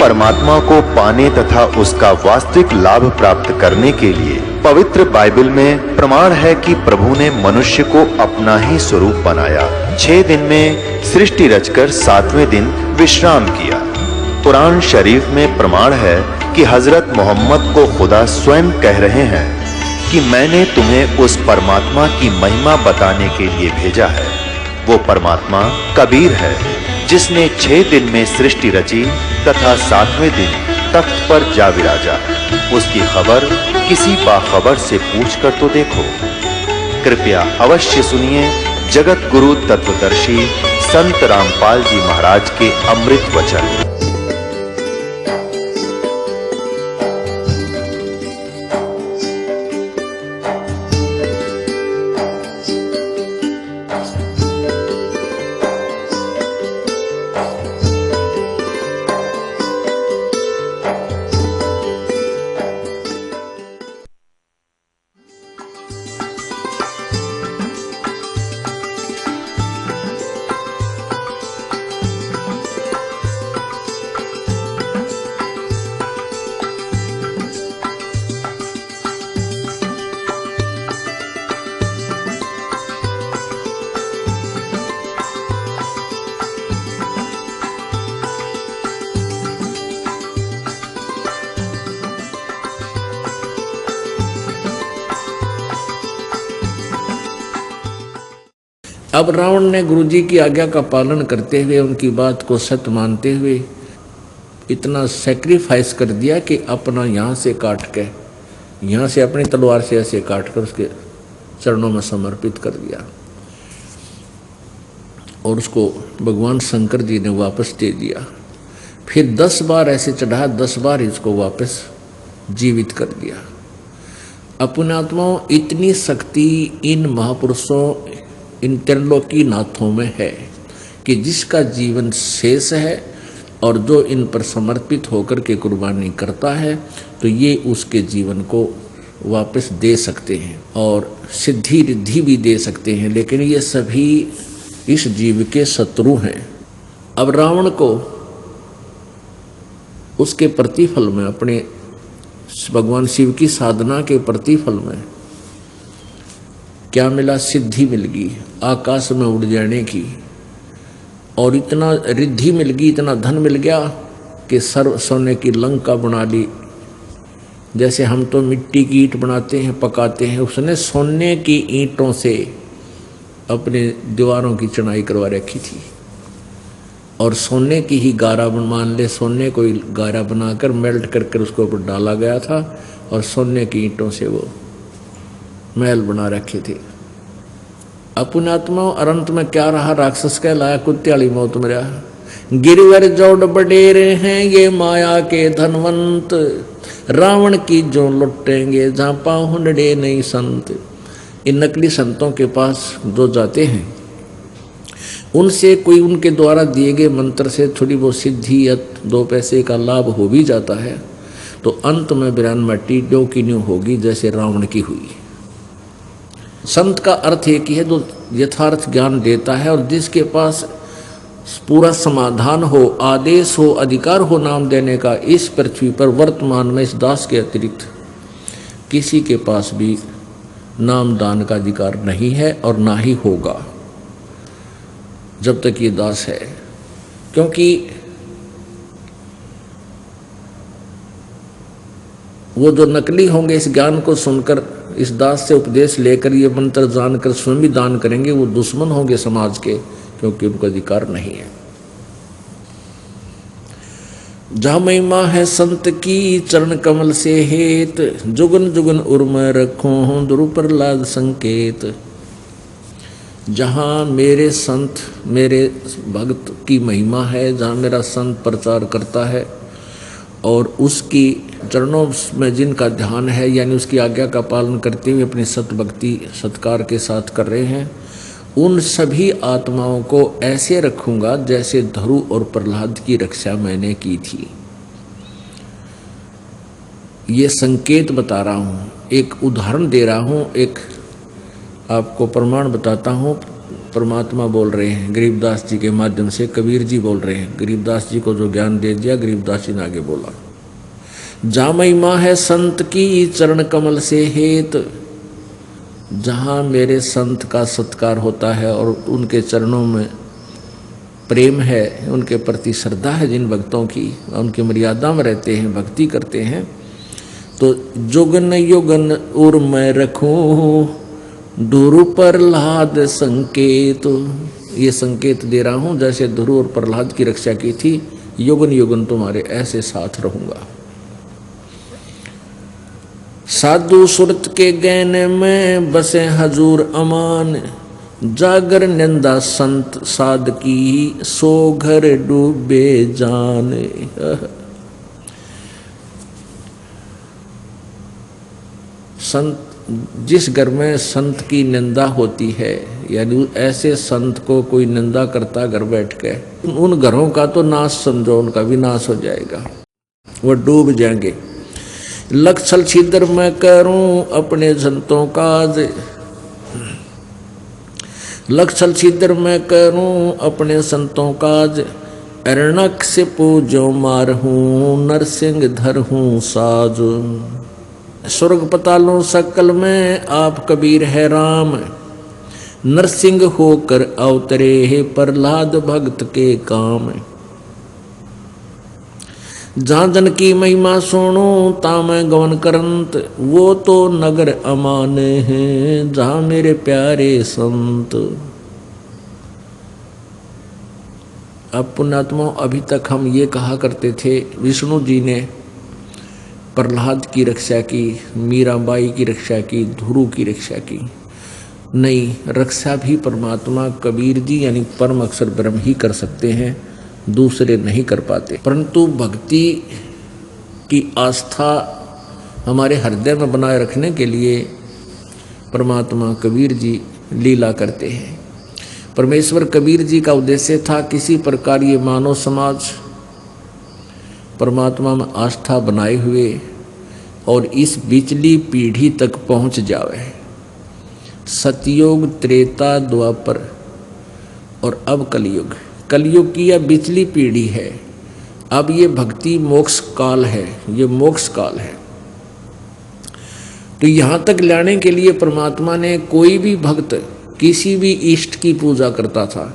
परमात्मा को पाने तथा उसका वास्तविक लाभ प्राप्त करने के लिए पवित्र बाइबल में प्रमाण है कि प्रभु ने मनुष्य को अपना ही स्वरूप बनाया। 6 दिन में सृष्टि रचकर 7वें दिन विश्राम किया। कुरान शरीफ में प्रमाण है कि हजरत मोहम्मद को खुदा स्वयं कह रहे हैं कि मैंने तुम्हें उस परमात्मा की महिमा बताने के लिए भेजा है। वो परमात्मा कबीर है जिसने 6 दिन में सृष्टि रची तथा 7वें दिन तख्त पर जा विराजा। उसकी खबर किसी बाखबर से पूछकर तो देखो। कृपया अवश्य सुनिए जगत गुरु तत्वदर्शी संत रामपाल जी महाराज के अमृत वचन। अब रावण ने गुरुजी की आज्ञा का पालन करते हुए, उनकी बात को सत्य मानते हुए इतना सैक्रिफाइस कर दिया कि अपना यहाँ से काट के, यहाँ से अपनी तलवार से ऐसे काट कर उसके चरणों में समर्पित कर दिया और उसको भगवान शंकर जी ने वापस दे दिया। फिर 10 बार ऐसे चढ़ा, 10 बार इसको वापस जीवित कर दिया। अपने आत्माओं, इतनी शक्ति इन महापुरुषों, इन त्रिलोकी नाथों में है कि जिसका जीवन शेष है और जो इन पर समर्पित होकर के कुर्बानी करता है तो ये उसके जीवन को वापस दे सकते हैं और सिद्धि रिद्धि भी दे सकते हैं, लेकिन ये सभी इस जीव के शत्रु हैं। अब रावण को उसके प्रतिफल में, अपने भगवान शिव की साधना के प्रतिफल में क्या मिला? सिद्धि मिल गई, आकाश में उड़ जाने की, और इतना रिद्धि मिल गई, इतना धन मिल गया कि सर्व सोने की लंका बना ली। जैसे हम तो मिट्टी की ईंट बनाते हैं, पकाते हैं, उसने सोने की ईंटों से अपने दीवारों की चढ़ाई करवा रखी थी और सोने की ही गारा मान ले, सोने को ही गारा बनाकर मेल्ट करके उसके ऊपर डाला गया था और सोने की ईंटों से वो महल बना रखे थे। अपने आत्मा अनंत में क्या रहा? राक्षस कहलाया, कुत्ते वाली मौत में रहा। गिरवर जोड़ बडेरे हैं ये माया के धनवंत, रावण की जो लुटेंगे जहाँ पाँव डे नहीं संत। इन नकली संतों के पास जो जाते हैं उनसे कोई उनके द्वारा दिए गए मंत्र से थोड़ी बहुत सिद्धि या 2 पैसे का लाभ हो भी जाता है तो अंत में बिरान मट्टी ड्यो की न्यू होगी, जैसे रावण की हुई। संत का अर्थ एक ही है, जो यथार्थ ज्ञान देता है और जिसके पास पूरा समाधान हो, आदेश हो, अधिकार हो नाम देने का। इस पृथ्वी पर वर्तमान में इस दास के अतिरिक्त किसी के पास भी नाम दान का अधिकार नहीं है और ना ही होगा जब तक ये दास है, क्योंकि वो जो नकली होंगे इस ज्ञान को सुनकर, इस दास से उपदेश लेकर, ये मंत्र जानकर स्वयं भी दान करेंगे, वो दुश्मन होंगे समाज के, क्योंकि उनको अधिकार नहीं है। जहाँ महिमा है संत की चरण कमल से हेत, जुगन जुगन उर्म रखो दुरु प्रहलाद संकेत। जहाँ मेरे संत, मेरे भक्त की महिमा है, जहाँ मेरा संत प्रचार करता है और उसकी चरणों में जिनका ध्यान है, यानी उसकी आज्ञा का पालन करते हुए अपनी सत भक्ति सत्कार के साथ कर रहे हैं, उन सभी आत्माओं को ऐसे रखूंगा जैसे ध्रुव और प्रहलाद की रक्षा मैंने की थी। ये संकेत बता रहा हूँ, एक उदाहरण दे रहा हूँ, एक आपको प्रमाण बताता हूँ परमात्मा बोल रहे हैं गरीबदास जी के माध्यम से, कबीर जी बोल रहे हैं। गरीबदास जी को जो ज्ञान दे दिया, गरीबदास जी ने आगे बोला, जा महिमा है संत की चरण कमल से हेत, जहाँ मेरे संत का सत्कार होता है और उनके चरणों में प्रेम है, उनके प्रति श्रद्धा है, जिन भक्तों की उनकी मर्यादा में रहते हैं, भक्ति करते हैं, तो जुगन युगन उर मैं रखूं ध्रुव प्रहलाद संकेत। ये संकेत दे रहा हूं जैसे ध्रुव और प्रहलाद की रक्षा की थी, युगन युगन तुम्हारे ऐसे साथ रहूंगा। साधु सुरत के गहने में बसे हजूर अमान, जागर निंदा संत साध की सो घर डूबे जाने। संत, जिस घर में संत की निंदा होती है, यानी ऐसे संत को कोई निंदा करता घर बैठ के, उन घरों का तो नाश समझो, उनका विनाश हो जाएगा, वो डूब जाएंगे। लख छल छिद्र मैं करूं अपने संतों काज, लख छल छिद्र मैं करूं अपने संतों काज, अरणक से पूजो मार हूं नरसिंह धर हूं साज। स्वर्ग पतालों सकल में आप कबीर है राम, नरसिंह होकर अवतरे है प्रहलाद भक्त के काम। जहाँ जन की महिमा सुनो ताम गवन करंत, वो तो नगर अमान है जहाँ मेरे प्यारे संत। अब पुण्यात्मा, अभी तक हम ये कहा करते थे विष्णु जी ने प्रहलाद की रक्षा की, मीराबाई की रक्षा की, ध्रुव की रक्षा की। नहीं, रक्षा भी परमात्मा कबीर जी यानी परम अक्षर ब्रह्म ही कर सकते हैं, दूसरे नहीं कर पाते। परंतु भक्ति की आस्था हमारे हृदय में बनाए रखने के लिए परमात्मा कबीर जी लीला करते हैं। परमेश्वर कबीर जी का उद्देश्य था किसी प्रकार ये मानव समाज परमात्मा में आस्था बनाए हुए और इस बिचली पीढ़ी तक पहुंच जावे। सतयुग, त्रेता, द्वापर और अब कलयुग, कलयुग की यह बिचली पीढ़ी है। अब ये भक्ति मोक्ष काल है, ये मोक्ष काल है। तो यहाँ तक लाने के लिए परमात्मा ने, कोई भी भक्त किसी भी इष्ट की पूजा करता था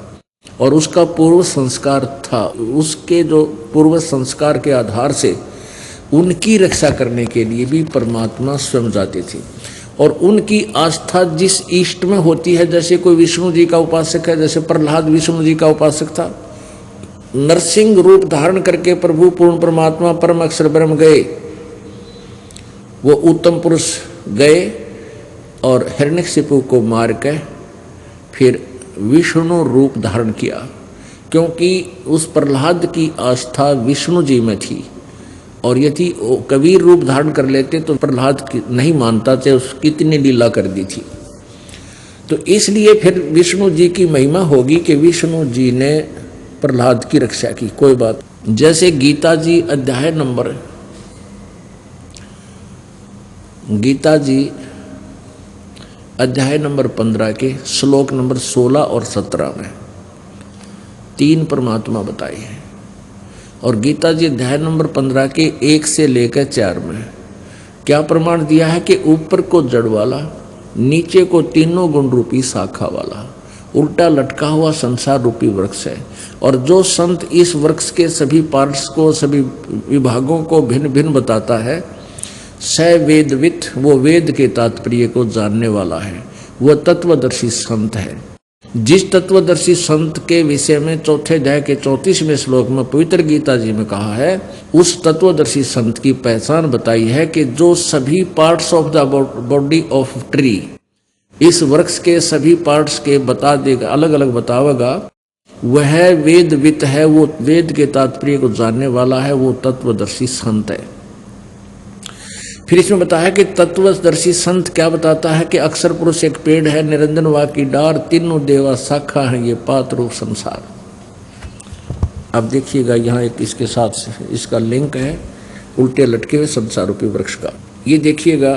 और उसका पूर्व संस्कार था, उसके जो पूर्व संस्कार के आधार से उनकी रक्षा करने के लिए भी परमात्मा स्वयं जाते थे। और उनकी आस्था जिस इष्ट में होती है, जैसे कोई विष्णु जी का उपासक है, जैसे प्रहलाद विष्णु जी का उपासक था, नरसिंह रूप धारण करके प्रभु पूर्ण परमात्मा परम अक्षर ब्रह्म गए, वो उत्तम पुरुष गए और हिरण्यकशिपु को मार के फिर विष्णु रूप धारण किया, क्योंकि उस प्रहलाद की आस्था विष्णु जी में थी। और यदि कबीर रूप धारण कर लेते तो प्रहलाद नहीं मानता थे, उसकी कितनी लीला कर दी थी। तो इसलिए फिर विष्णु जी की महिमा होगी कि विष्णु जी ने प्रहलाद की रक्षा की। कोई बात, जैसे गीता जी अध्याय नंबर, गीता जी अध्याय नंबर 15 के श्लोक नंबर 16 और 17 में 3 परमात्मा बताए हैं। और गीता जी अध्याय नंबर 15 के 1 से लेकर 4 में क्या प्रमाण दिया है कि ऊपर को जड़ वाला, नीचे को तीनों गुण रूपी शाखा वाला, उल्टा लटका हुआ संसार रूपी वृक्ष है। और जो संत इस वृक्ष के सभी पार्ट्स को, सभी विभागों को भिन्न भिन्न बताता है, स वेदवित, वो वेद के तात्पर्य को जानने वाला है, वह तत्वदर्शी संत है। जिस तत्वदर्शी संत के विषय में चौथे अध्याय के 34वें श्लोक में पवित्र गीता जी में कहा है, उस तत्वदर्शी संत की पहचान बताई है कि जो सभी parts of the body of tree, इस वृक्ष के सभी पार्ट्स के बता देगा, अलग अलग बतावेगा, वह वेदवित है, वो वेद के तात्पर्य को जानने वाला है, वो तत्वदर्शी संत है। फिर इसमें बताया कि तत्वदर्शी संत क्या बताता है कि अक्षर पुरुष एक पेड़ है, निरंजन वा की डार, तीनों देवा शाखा है, ये पात रूप संसार। अब देखिएगा यहाँ एक इसके साथ इसका लिंक है, उल्टे लटके हुए संसार रूपी वृक्ष का। ये देखिएगा,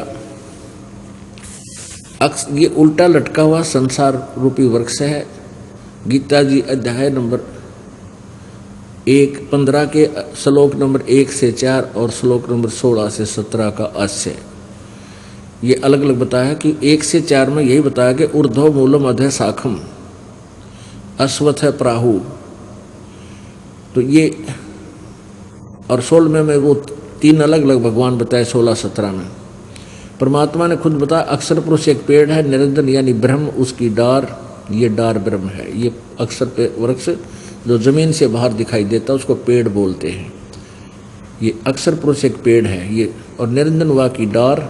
ये उल्टा लटका हुआ संसार रूपी वृक्ष है, गीता जी अध्याय नंबर 15 के श्लोक नंबर 1 से 4 और श्लोक नंबर 16 से 17 का आशय ये अलग अलग बताया कि 1 से 4 में यही बताया कि ऊर्ध्व मूलम अधः शाखम अश्वत्थ प्राहु, तो ये और 16 में वो 3 अलग अलग भगवान बताए। 16-17 में परमात्मा ने खुद बताया अक्षर पुरुष एक पेड़ है, निरंजन यानी ब्रह्म उसकी डार, ये डार ब्रह्म है। ये अक्षर पे वृक्ष जो जमीन से बाहर दिखाई देता है उसको पेड़ बोलते हैं। ये अक्षर पुरुष एक पेड़ है ये, और निरंजन वा की डार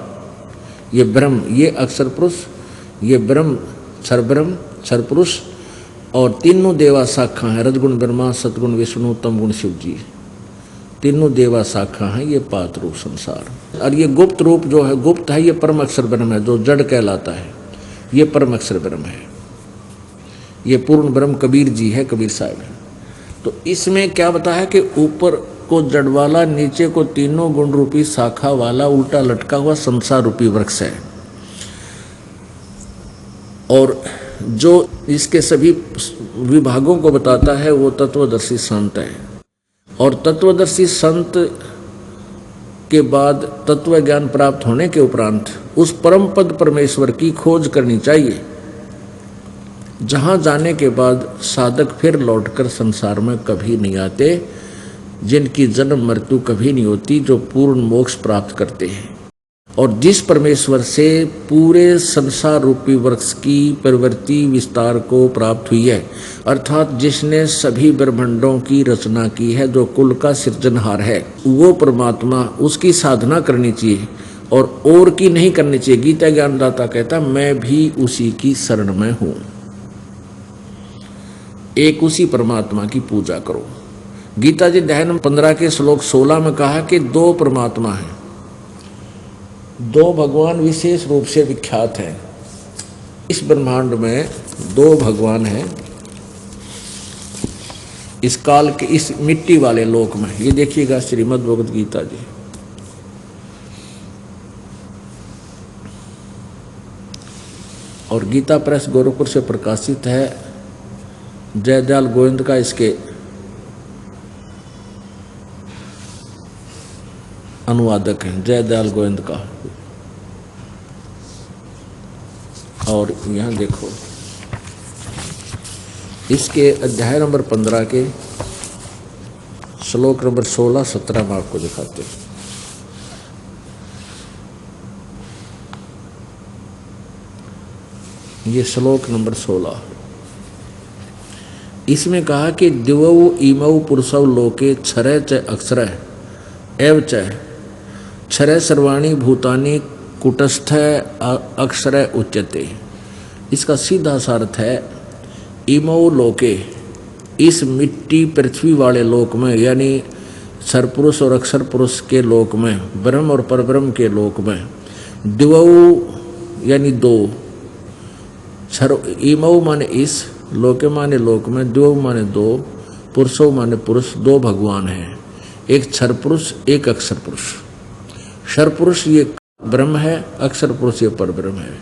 ये ब्रह्म, ये अक्षर पुरुष, ये ब्रह्म क्षर पुरुष, और तीनों देवा शाखा हैं, रजगुण ब्रह्मा, सतगुण विष्णु, तमगुण शिव जी, तीनों देवा शाखा हैं। ये पात रूप संसार, और ये गुप्त रूप जो है, गुप्त है, ये परम अक्षर ब्रह्म है जो जड़ कहलाता है, ये परम अक्षर ब्रह्म है। ये पूर्ण ब्रह्म कबीर जी है, कबीर साहब है। तो इसमें क्या बताया कि ऊपर को जड़ वाला, नीचे को तीनों गुण रूपी शाखा वाला उल्टा लटका हुआ संसार रूपी वृक्ष है, और जो इसके सभी विभागों को बताता है वो तत्वदर्शी संत है। और तत्वदर्शी संत के बाद तत्व ज्ञान प्राप्त होने के उपरांत उस परम पद परमेश्वर की खोज करनी चाहिए, जहां जाने के बाद साधक फिर लौटकर संसार में कभी नहीं आते, जिनकी जन्म मृत्यु कभी नहीं होती, जो पूर्ण मोक्ष प्राप्त करते हैं। और जिस परमेश्वर से पूरे संसार रूपी वृक्ष की प्रवृत्ति विस्तार को प्राप्त हुई है, अर्थात जिसने सभी ब्रह्मांडों की रचना की है, जो कुल का सृजनहार है, वो परमात्मा, उसकी साधना करनी चाहिए और की नहीं करनी चाहिए। गीता ज्ञानदाता कहता मैं भी उसी की शरण में हूं, एक उसी परमात्मा की पूजा करो। गीता जी अध्याय नंबर 15 के श्लोक 16 में कहा कि 2 परमात्मा हैं, 2 भगवान विशेष रूप से विख्यात हैं। इस ब्रह्मांड में 2 भगवान हैं, इस काल के इस मिट्टी वाले लोक में। ये देखिएगा श्रीमद् भगवद गीता जी, और गीता प्रेस गोरखपुर से प्रकाशित है। जयदयाल गोविंद का इसके अनुवादक हैं, जयदयाल गोविंद का। और यहाँ देखो इसके अध्याय नंबर 15 के श्लोक नंबर 16-17 में आपको दिखाते हैं। ये श्लोक नंबर 16, इसमें कहा कि दिवौ इमौ पुरुषौ लोके क्षरय च अक्षरय एव च क्षरय सर्वाणि भूतानि कुटस्थ अक्षरय उच्यते। इसका सीधा सा अर्थ है इमौ लोके, इस मिट्टी पृथ्वी वाले लोक में, यानी सरपुरुष और अक्षर पुरुष के लोक में, ब्रह्म और परब्रह्म के लोक में, दिवौ यानी 2, इमौ माने इस, लोके माने लोक में, दिवौ माने 2, पुरुषों माने पुरुष, 2 भगवान हैं, एक क्षर पुरुष एक अक्षर पुरुष। क्षर पुरुष ये ब्रह्म है, अक्षर पुरुष ये परब्रह्म है।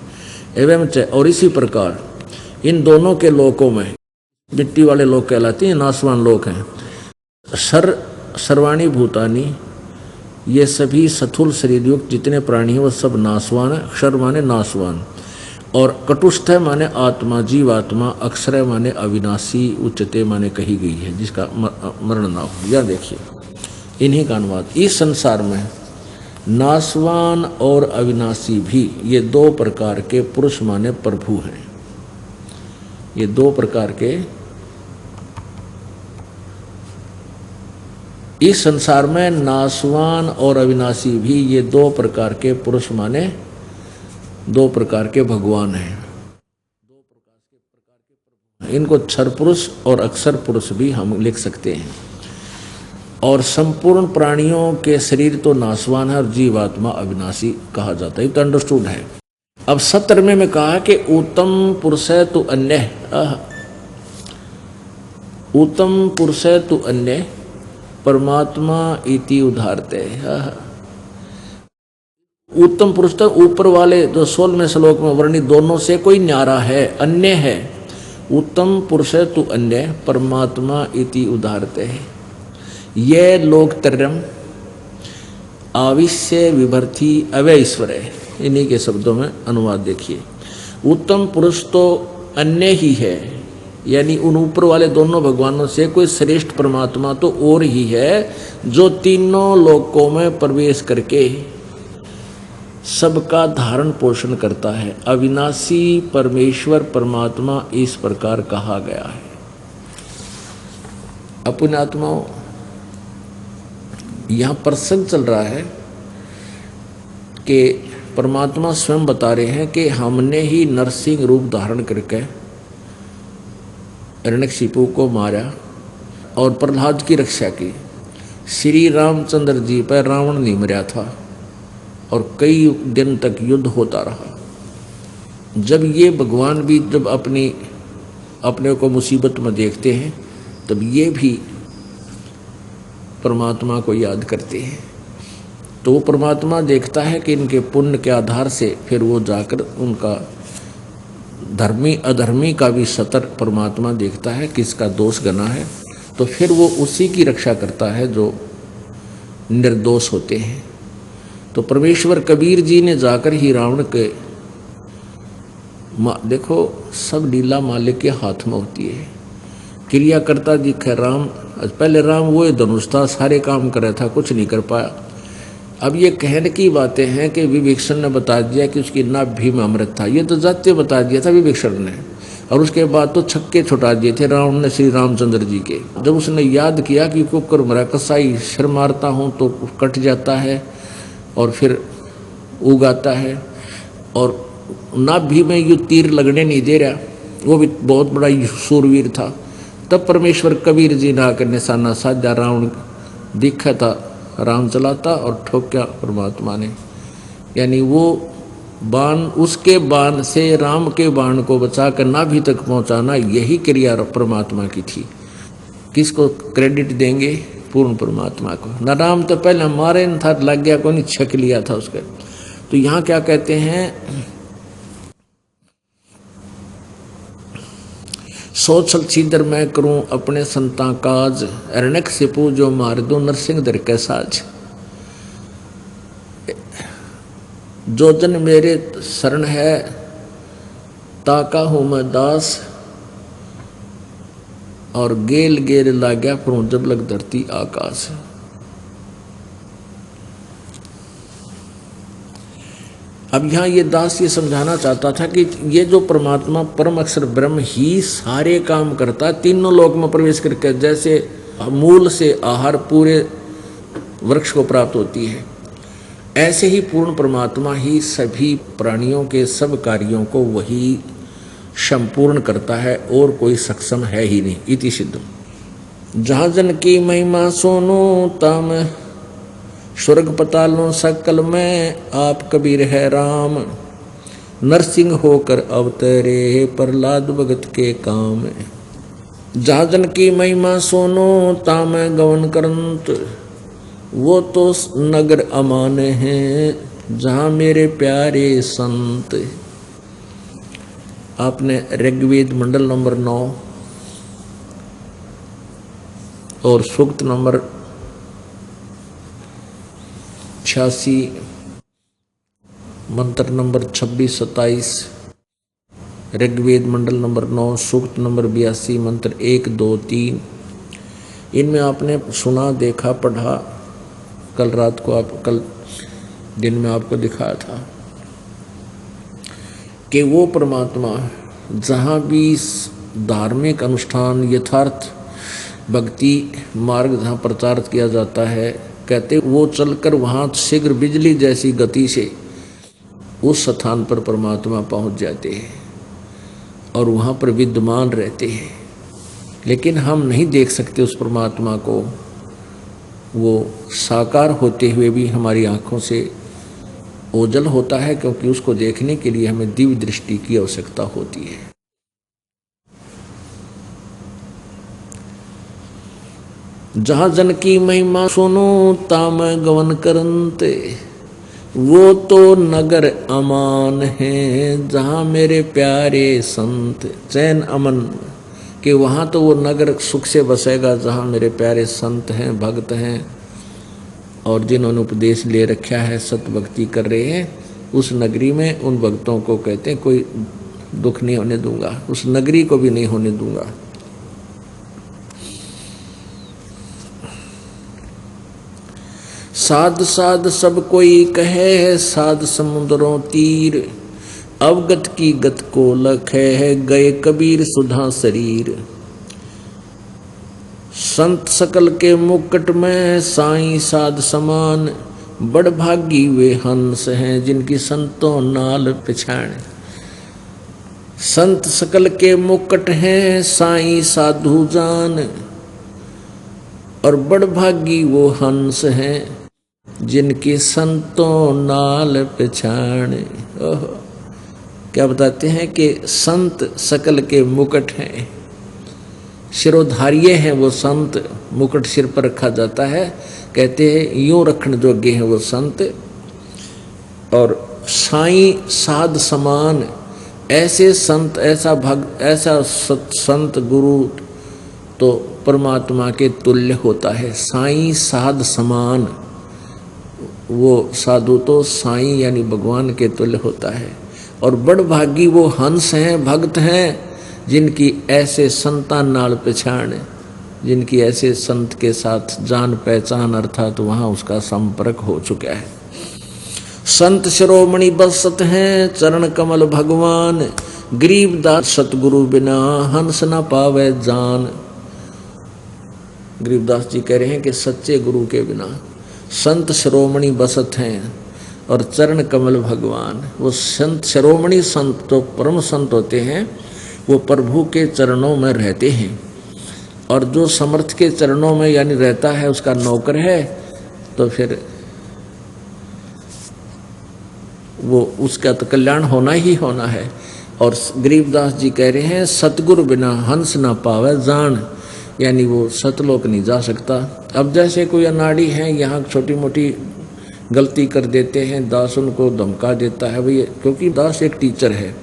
एवं च, और इसी प्रकार इन दोनों के लोकों में, मिट्टी वाले लोक कहलाते हैं, नाशवान लोक हैं। सर्वाणी भूतानी, ये सभी स्थूल शरीर युक्त जितने प्राणी हैं वो सब नाशवान है। क्षर माने नाशवान, और कटुस्थ माने आत्मा, जीवात्मा, अक्षर माने अविनाशी, उच्चते माने कही गई है जिसका मरण ना हो। यह देखिए इन्हीं का अनुवाद। इस संसार में नाशवान और अविनाशी भी ये 2 प्रकार के पुरुष माने प्रभु हैं। ये 2 प्रकार के इस संसार में नाशवान और अविनाशी भी ये 2 प्रकार के पुरुष माने 2 प्रकार के भगवान हैं। 2 प्रकार के प्रभु, इनको क्षर पुरुष और अक्षर पुरुष भी हम लिख सकते हैं। और संपूर्ण प्राणियों के शरीर तो नाशवान है और जीवात्मा अविनाशी कहा जाता है, तो अंडरस्टूड है। अब 17वें में कहा कि उत्तम पुरुष है तो अन्य, उत्तम पुरुष है तो अन्य परमात्मा इति उदाहरते। उत्तम पुरुष तो ऊपर वाले जो 16वें श्लोक में वर्णित दोनों से कोई न्यारा है, अन्य है, उत्तम पुरुष तु अन्य परमात्मा इति उदाहरते है। ये लोकत्रयम् आविश्य विभर्ति अव्यय ईश्वर है। इन्हीं के शब्दों में अनुवाद देखिए। उत्तम पुरुष तो अन्य ही है, यानी उन ऊपर वाले दोनों भगवानों से कोई श्रेष्ठ परमात्मा तो और ही है, जो तीनों लोकों में प्रवेश करके सबका धारण पोषण करता है। अविनाशी परमेश्वर परमात्मा इस प्रकार कहा गया है। अपने आत्माओं, यहाँ प्रसंग चल रहा है कि परमात्मा स्वयं बता रहे हैं कि हमने ही नरसिंह रूप धारण करके हिरण्यकशिपु को मारा और प्रहलाद की रक्षा की। श्री रामचंद्र जी पर रावण नहीं मरा था और कई दिन तक युद्ध होता रहा। जब ये भगवान भी जब अपने को मुसीबत में देखते हैं, तब ये भी परमात्मा को याद करते हैं। तो वो परमात्मा देखता है कि इनके पुण्य के आधार से फिर वो जाकर उनका धर्मी अधर्मी का भी सतर परमात्मा देखता है, किसका दोष गना है, तो फिर वो उसी की रक्षा करता है जो निर्दोष होते हैं। तो परमेश्वर कबीर जी ने जाकर ही रावण के देखो सब लीला मालिक के हाथ में होती है। क्रिया करता दिखे राम। पहले राम वो धनुष था, सारे काम कर रहा था, कुछ नहीं कर पाया। अब ये कहने की बातें हैं कि विभीषण ने बता दिया कि उसकी नाभि में अमृत था, ये तो जाते बता दिया था विभीषण ने, और उसके बाद तो छक्के छुटा दिए थे रावण ने श्री रामचंद्र जी के। जब उसने याद किया कि कुकर मरा कसाई सिर मारता हूँ तो कट जाता है और फिर उगाता है, और नाभि में ये तीर लगने नहीं दे रहा, वो भी बहुत बड़ा सूरवीर था। तब परमेश्वर कबीर जी ने आकर निशाना साधा, रावण दिखा था, राम चलाता और ठोक्या परमात्मा ने। यानी वो बाण, उसके बाण से राम के बाण को बचाकर नाभि तक पहुंचाना, यही क्रिया परमात्मा की थी। किसको क्रेडिट देंगे? पूर्ण परमात्मा को। न राम तो पहले मारे न था, लग गया को नहीं, छक लिया था उसके। तो यहाँ क्या कहते हैं, सोचल छीदर मैं करूं अपने संता काज, हिरण्यकशिपु जो मार दो नरसिंह दर के साज। जो जन मेरे शरण है ताका हूं मैं दास, और गेल गेल लाग्या फरू जब लग धरती आकाश। अब यहाँ ये दास ये समझाना चाहता था कि ये जो परमात्मा परम अक्षर ब्रह्म ही सारे काम करता, तीनों लोक में प्रवेश करके, जैसे मूल से आहार पूरे वृक्ष को प्राप्त होती है, ऐसे ही पूर्ण परमात्मा ही सभी प्राणियों के सब कार्यों को वही संपूर्ण करता है, और कोई सक्षम है ही नहीं। इति सिद्धम। जहाँ जन की महिमा सोनो ताम, स्वर्ग पतालों सकल में आप कबीर है राम। नरसिंह होकर अवतरे प्रहलाद भगत के काम। जहाँ जन की महिमा सोनो ताम गवन करंत, वो तो नगर अमान हैं जहाँ मेरे प्यारे संत। आपने ऋग्वेद मंडल नंबर 9 और सूक्त नंबर 86, मंत्र नंबर 26-27, ऋग्वेद मंडल नंबर 9 सूक्त नंबर 82, मंत्र 1, 2, 3, इनमें आपने सुना, देखा, पढ़ा। कल रात को कल दिन में आपको दिखाया था कि वो परमात्मा जहाँ भी धार्मिक अनुष्ठान यथार्थ भक्ति मार्ग जहाँ प्रचार किया जाता है, कहते वो चलकर वहाँ शीघ्र बिजली जैसी गति से उस स्थान पर परमात्मा पहुँच जाते हैं और वहाँ पर विद्यमान रहते हैं। लेकिन हम नहीं देख सकते उस परमात्मा को, वो साकार होते हुए भी हमारी आँखों से ओझल होता है, क्योंकि उसको देखने के लिए हमें दिव्य दृष्टि की आवश्यकता होती है। जहाँ जन की महिमा सुनो ताम गवन करंते, वो तो नगर अमान है जहाँ मेरे प्यारे संत, चैन अमन कि वहाँ तो वो नगर सुख से बसेगा जहाँ मेरे प्यारे संत हैं, भक्त हैं और जिन्होंने उपदेश ले रखा है, सत भक्ति कर रहे हैं। उस नगरी में उन भक्तों को कहते हैं कोई दुख नहीं होने दूंगा, उस नगरी को भी नहीं होने दूंगा। साध साध सब कोई कहे है, साध समुद्रों तीर, अवगत की गत को लखे है, गए कबीर सुधा शरीर। संत सकल के मुकुट में साईं साध समान, बड़ भागी वे हंस हैं जिनकी संतों नाल पिछाण। संत सकल के मुकुट हैं साईं साधु जान, और बड़ भागी वो हंस हैं जिनकी संतों नाल पिछाण। क्या बताते हैं कि संत सकल के मुकुट हैं, शिरोधार्य हैं वो संत, मुकुट सिर पर रखा जाता है, कहते हैं यूं रखने जोगे हैं वो संत। और साईं साध समान, ऐसे संत, ऐसा भक्त, ऐसा संत गुरु तो परमात्मा के तुल्य होता है। साईं साध समान, वो साधु तो साईं यानी भगवान के तुल्य होता है। और बड़ भागी वो हंस हैं, भक्त हैं जिनकी ऐसे संतान नाल पहचान, जिनकी ऐसे संत के साथ जान पहचान अर्थात वहाँ उसका संपर्क हो चुका है। संत शिरोमणि बसत हैं चरण कमल भगवान, गरीबदास सतगुरु बिना हंस न पावे जान। गरीबदास जी कह रहे हैं कि सच्चे गुरु के बिना संत शिरोमणि बसत हैं और चरण कमल भगवान। वो संत शिरोमणि संत तो परम संत होते हैं, वो प्रभु के चरणों में रहते हैं। और जो समर्थ के चरणों में यानी रहता है उसका नौकर है, तो फिर वो उसका तो कल्याण होना ही होना है। और गरीबदास जी कह रहे हैं सतगुरु बिना हंस ना पावे जान, यानी वो सतलोक नहीं जा सकता। अब जैसे कोई अनाड़ी है, यहाँ छोटी मोटी गलती कर देते हैं, दास उनको धमका देता है भैया, क्योंकि दास एक टीचर है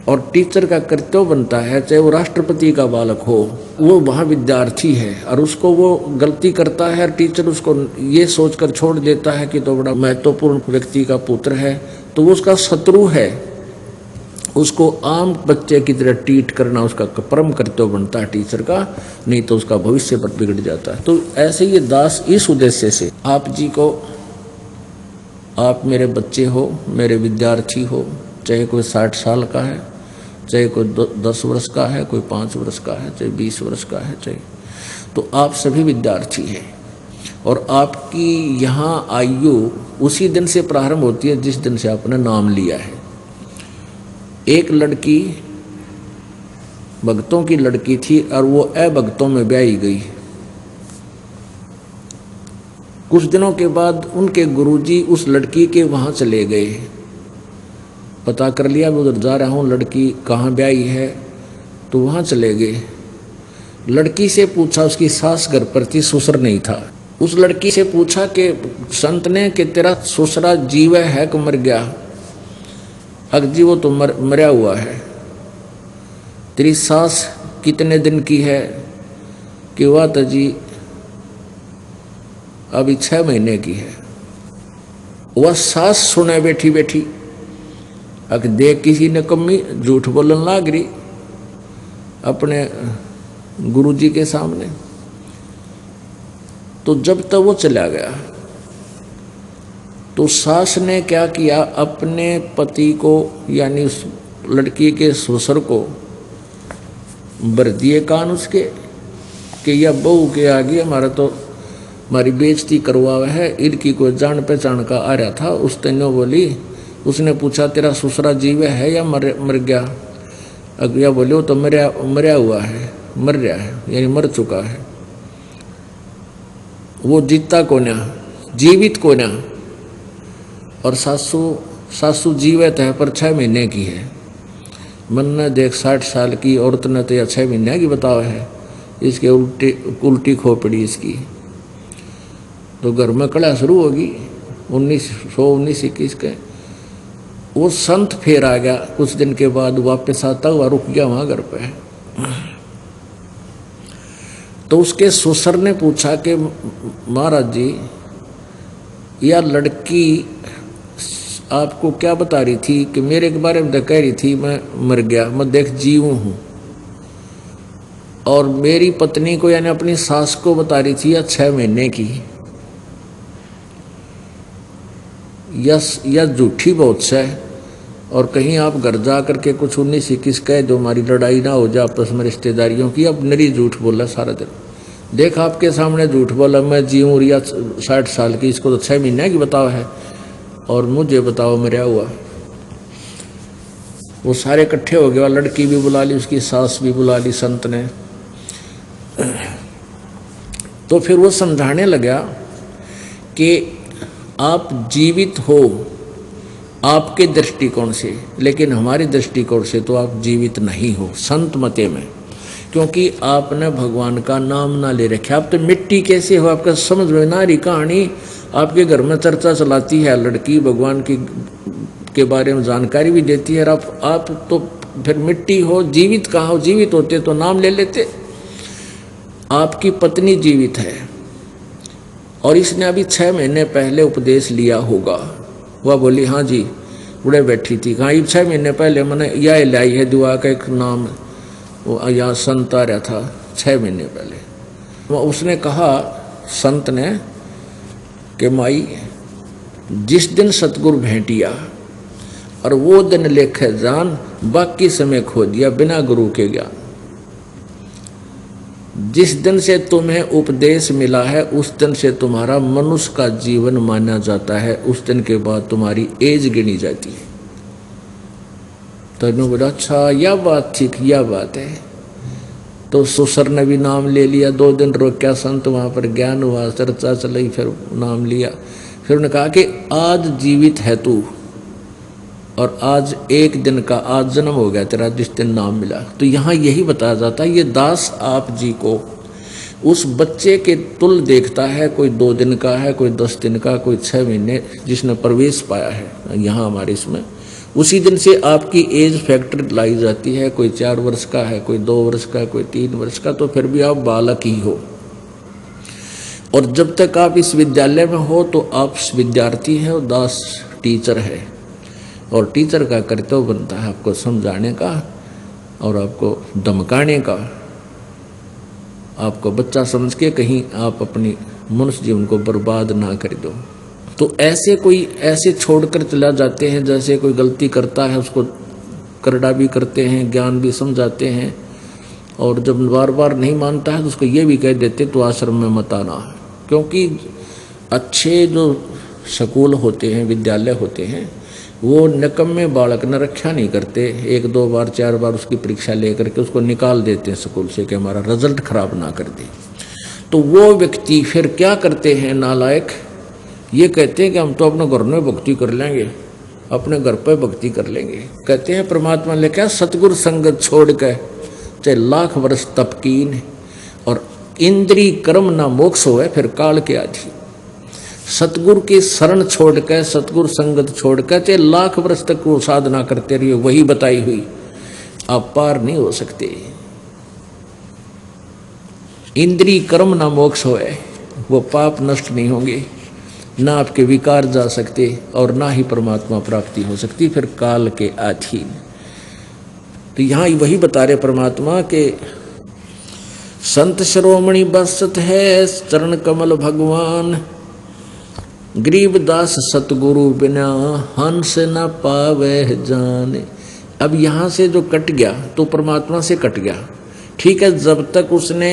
और टीचर का कर्तव्य बनता है, चाहे वो राष्ट्रपति का बालक हो, वो वहाँ विद्यार्थी है और उसको वो गलती करता है, टीचर उसको ये सोचकर छोड़ देता है कि तो बड़ा महत्वपूर्ण व्यक्ति का पुत्र है, तो वो उसका शत्रु है। उसको आम बच्चे की तरह ट्रीट करना उसका परम कर्तव्य बनता है टीचर का, नहीं तो उसका भविष्य पर बिगड़ जाता है। तो ऐसे ये दास इस उद्देश्य से आप जी को, आप मेरे बच्चे हो, मेरे विद्यार्थी हो, चाहे कोई 60 साल का है, चाहे कोई 10 वर्ष का है, कोई 5 वर्ष का है, चाहे 20 वर्ष का है, चाहे, तो आप सभी विद्यार्थी हैं। और आपकी यहाँ आयु उसी दिन से प्रारंभ होती है जिस दिन से आपने नाम लिया है। एक लड़की भक्तों की लड़की थी और वो अभक्तों में ब्याही गई। कुछ दिनों के बाद उनके गुरुजी उस लड़की के वहाँ चले गए, पता कर लिया मैं उधर जा रहा हूँ, लड़की कहाँ ब्याही है, तो वहाँ चले गए। लड़की से पूछा, उसकी सास घर पर थी, ससुर नहीं था। उस लड़की से पूछा कि संत ने कि तेरा ससुरा जीव है कि मर गया? अग जी वो तो मरा हुआ है। तेरी सास कितने दिन की है? कि वह तो जी अभी 6 महीने की है। वह सास सुने बैठी बैठी, अग देख किसी ने कमी झूठ बोलन लाग रही अपने गुरुजी के सामने। तो जब तक वो चला गया तो सास ने क्या किया, अपने पति को यानी उस लड़की के ससुर को भर दिए कान उसके कि यह बहू के आगे हमारा तो हमारी बेइज्जती करवा है, इनकी कोई जान पहचान का आ रहा था। उस तेनो बोली, उसने पूछा तेरा ससुरा जीव है या मर गया? अगया बोले वो तो मरा हुआ है, मर रहा है यानी मर चुका है। वो जीता को ना, जीवित को ना। और सासू जीवित है पर 6 महीने की है। मन ने देख 60 साल की औरत ने तो या 6 महीने की बतावा है, इसके उल्टी खोपड़ी इसकी। तो घर में कड़ा शुरू होगी, 1919-21 के। वो संत फिर आ गया, कुछ दिन के बाद वापस आता हुआ रुक गया वहाँ घर पे। तो उसके ससुर ने पूछा कि महाराज जी, यह लड़की आपको क्या बता रही थी कि मेरे के बारे में तो कह रही थी मैं मर गया, मैं देख जीव हूँ, और मेरी पत्नी को यानी अपनी सास को बता रही थी या 6 महीने की। यह झूठी बहुत है, और कहीं आप घर जा करके कुछ 19-21 कह दो, हमारी लड़ाई ना हो जाए आपस में रिश्तेदारियों की। अब नरी झूठ बोला सारा दिन, देख आपके सामने झूठ बोला, मैं जीऊँ रिया 60 साल की, इसको तो 6 महीने की बताओ है, और मुझे बताओ मरा हुआ। वो सारे इकट्ठे हो गए, लड़की भी बुला ली, उसकी सास भी बुला ली संत ने। तो फिर वो समझाने लगा कि आप जीवित हो आपके दृष्टिकोण से, लेकिन हमारे दृष्टिकोण से तो आप जीवित नहीं हो संत मते में, क्योंकि आपने भगवान का नाम ना ले रखा। आप तो मिट्टी कैसे हो, आपका समझ में ना रही कहानी। आपके घर में चर्चा चलाती है लड़की, भगवान की के बारे में जानकारी भी देती है, और आप तो फिर मिट्टी हो, जीवित कहाँ हो? जीवित होते तो नाम ले लेते। आपकी पत्नी जीवित है, और इसने अभी 6 महीने पहले उपदेश लिया होगा। वह बोली हाँ जी, उड़े बैठी थी, कहाँ 6 महीने पहले मैंने यह लाई है दुआ का एक नाम, वो यहाँ संत आ रहा था 6 महीने पहले। उसने कहा संत ने कि माई, जिस दिन सतगुरु भेंटिया और वो दिन लेखे जान, बाकी समय खो दिया बिना गुरु के ज्ञान। जिस दिन से तुम्हें उपदेश मिला है उस दिन से तुम्हारा मनुष्य का जीवन माना जाता है, उस दिन के बाद तुम्हारी एज गिनी जाती है। तो इन्होंने बोला अच्छा यह बात ठीक, यह बात है। तो ससुर ने भी नाम ले लिया, 2 दिन रोक्या संत, वहाँ पर ज्ञान हुआ, चर्चा चली, फिर नाम लिया। फिर उन्होंने कहा कि आज जीवित है तू, और आज एक दिन का आज जन्म हो गया तेरा जिस दिन नाम मिला। तो यहाँ यही बताया जाता है, ये दास आप जी को उस बच्चे के तुल देखता है, कोई 2 दिन का है, कोई 10 दिन का, कोई 6 महीने, जिसने प्रवेश पाया है यहाँ हमारे इसमें, उसी दिन से आपकी एज फैक्टर लाई जाती है। कोई 4 वर्ष का है, कोई 2 वर्ष का, कोई 3 वर्ष का, तो फिर भी आप बालक ही हो। और जब तक आप इस विद्यालय में हो तो आप विद्यार्थी हैं, और दास टीचर है, और टीचर का कर्तव्य बनता है आपको समझाने का और आपको धमकाने का, आपको बच्चा समझ के कहीं आप अपनी मनुष्य जीवन को बर्बाद ना कर दो। तो ऐसे कोई ऐसे छोड़कर चला जाते हैं, जैसे कोई गलती करता है उसको करड़ा भी करते हैं, ज्ञान भी समझाते हैं, और जब बार बार नहीं मानता है तो उसको ये भी कह देते तो आश्रम में मत आना। क्योंकि अच्छे जो स्कूल होते हैं, विद्यालय होते हैं, वो निकम्मे बालक न रक्षा नहीं करते, 1 2 बार 4 बार उसकी परीक्षा लेकर के उसको निकाल देते हैं स्कूल से कि हमारा रिजल्ट खराब ना कर दे। तो वो व्यक्ति फिर क्या करते हैं नालायक, ये कहते हैं कि हम तो अपने घर में भक्ति कर लेंगे, अपने घर पर भक्ति कर लेंगे। कहते हैं परमात्मा ने क्या सतगुरु संगत छोड़ कर चाहे लाख वर्ष तपकीन, और इंद्री कर्म ना मोक्ष होए फिर काल के आधी। सतगुरु की शरण छोड़कर, सतगुरु संगत छोड़कर चाहे लाख वर्ष तक वो साधना करते रहिए, वही बताई हुई, आप पार नहीं हो सकते। इंद्री कर्म ना मोक्ष होए, वो पाप नष्ट नहीं होंगे, ना आपके विकार जा सकते, और ना ही परमात्मा प्राप्ति हो सकती, फिर काल के अधीन। तो यहाँ वही बता रहे परमात्मा के संत शिरोमणि बसत है चरण कमल भगवान, गरीबदास सतगुरु बिना हंस न पावे जाने। अब यहाँ से जो कट गया तो परमात्मा से कट गया, ठीक है। जब तक उसने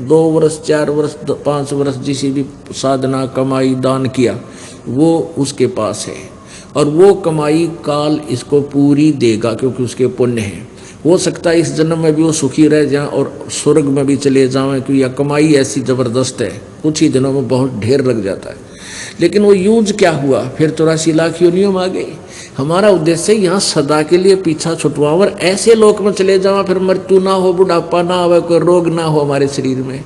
2 वर्ष 4 वर्ष 5 वर्ष जिस भी साधना कमाई दान किया वो उसके पास है, और वो कमाई काल इसको पूरी देगा, क्योंकि उसके पुण्य है। हो सकता है इस जन्म में भी वो सुखी रह जाए और स्वर्ग में भी चले जाएं, क्योंकि यह कमाई ऐसी ज़बरदस्त है, कुछ ही दिनों में बहुत ढेर लग जाता है। लेकिन वो यूज क्या हुआ, फिर 84 लाख योनियों में आ गई। हमारा उद्देश्य यहाँ सदा के लिए पीछा छुटवाओ और ऐसे लोक में चले जाओ, फिर मृत्यु ना हो, बुढ़ापा ना हो, कोई रोग ना हो हमारे शरीर में,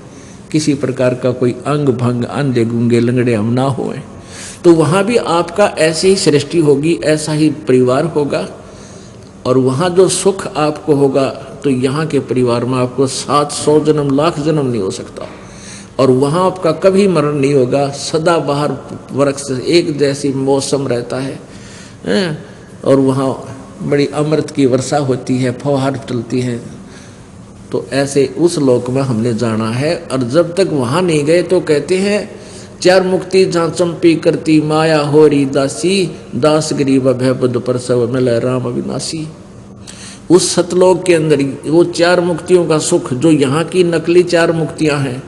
किसी प्रकार का कोई अंग भंग, अंधे गूंगे लंगड़े हम ना होए। तो वहाँ भी आपका ऐसी ही सृष्टि होगी, ऐसा ही परिवार होगा, और वहाँ जो सुख आपको होगा तो यहाँ के परिवार में आपको 700 जन्म लाख जन्म नहीं हो सकता। और वहाँ आपका कभी मरण नहीं होगा, सदा बाहर वृक्ष एक जैसी मौसम रहता है, और वहाँ बड़ी अमृत की वर्षा होती है, फौहार चलती है। तो ऐसे उस लोक में हमने जाना है। और जब तक वहाँ नहीं गए तो कहते हैं चार मुक्ति जहाँ चंपी करती माया होरी दासी, दास गरीब भय बुध प्रसव मिले राम अविनाशी। उस सतलोक के अंदर वो चार मुक्तियों का सुख, जो यहाँ की नकली चार मुक्तियाँ हैं,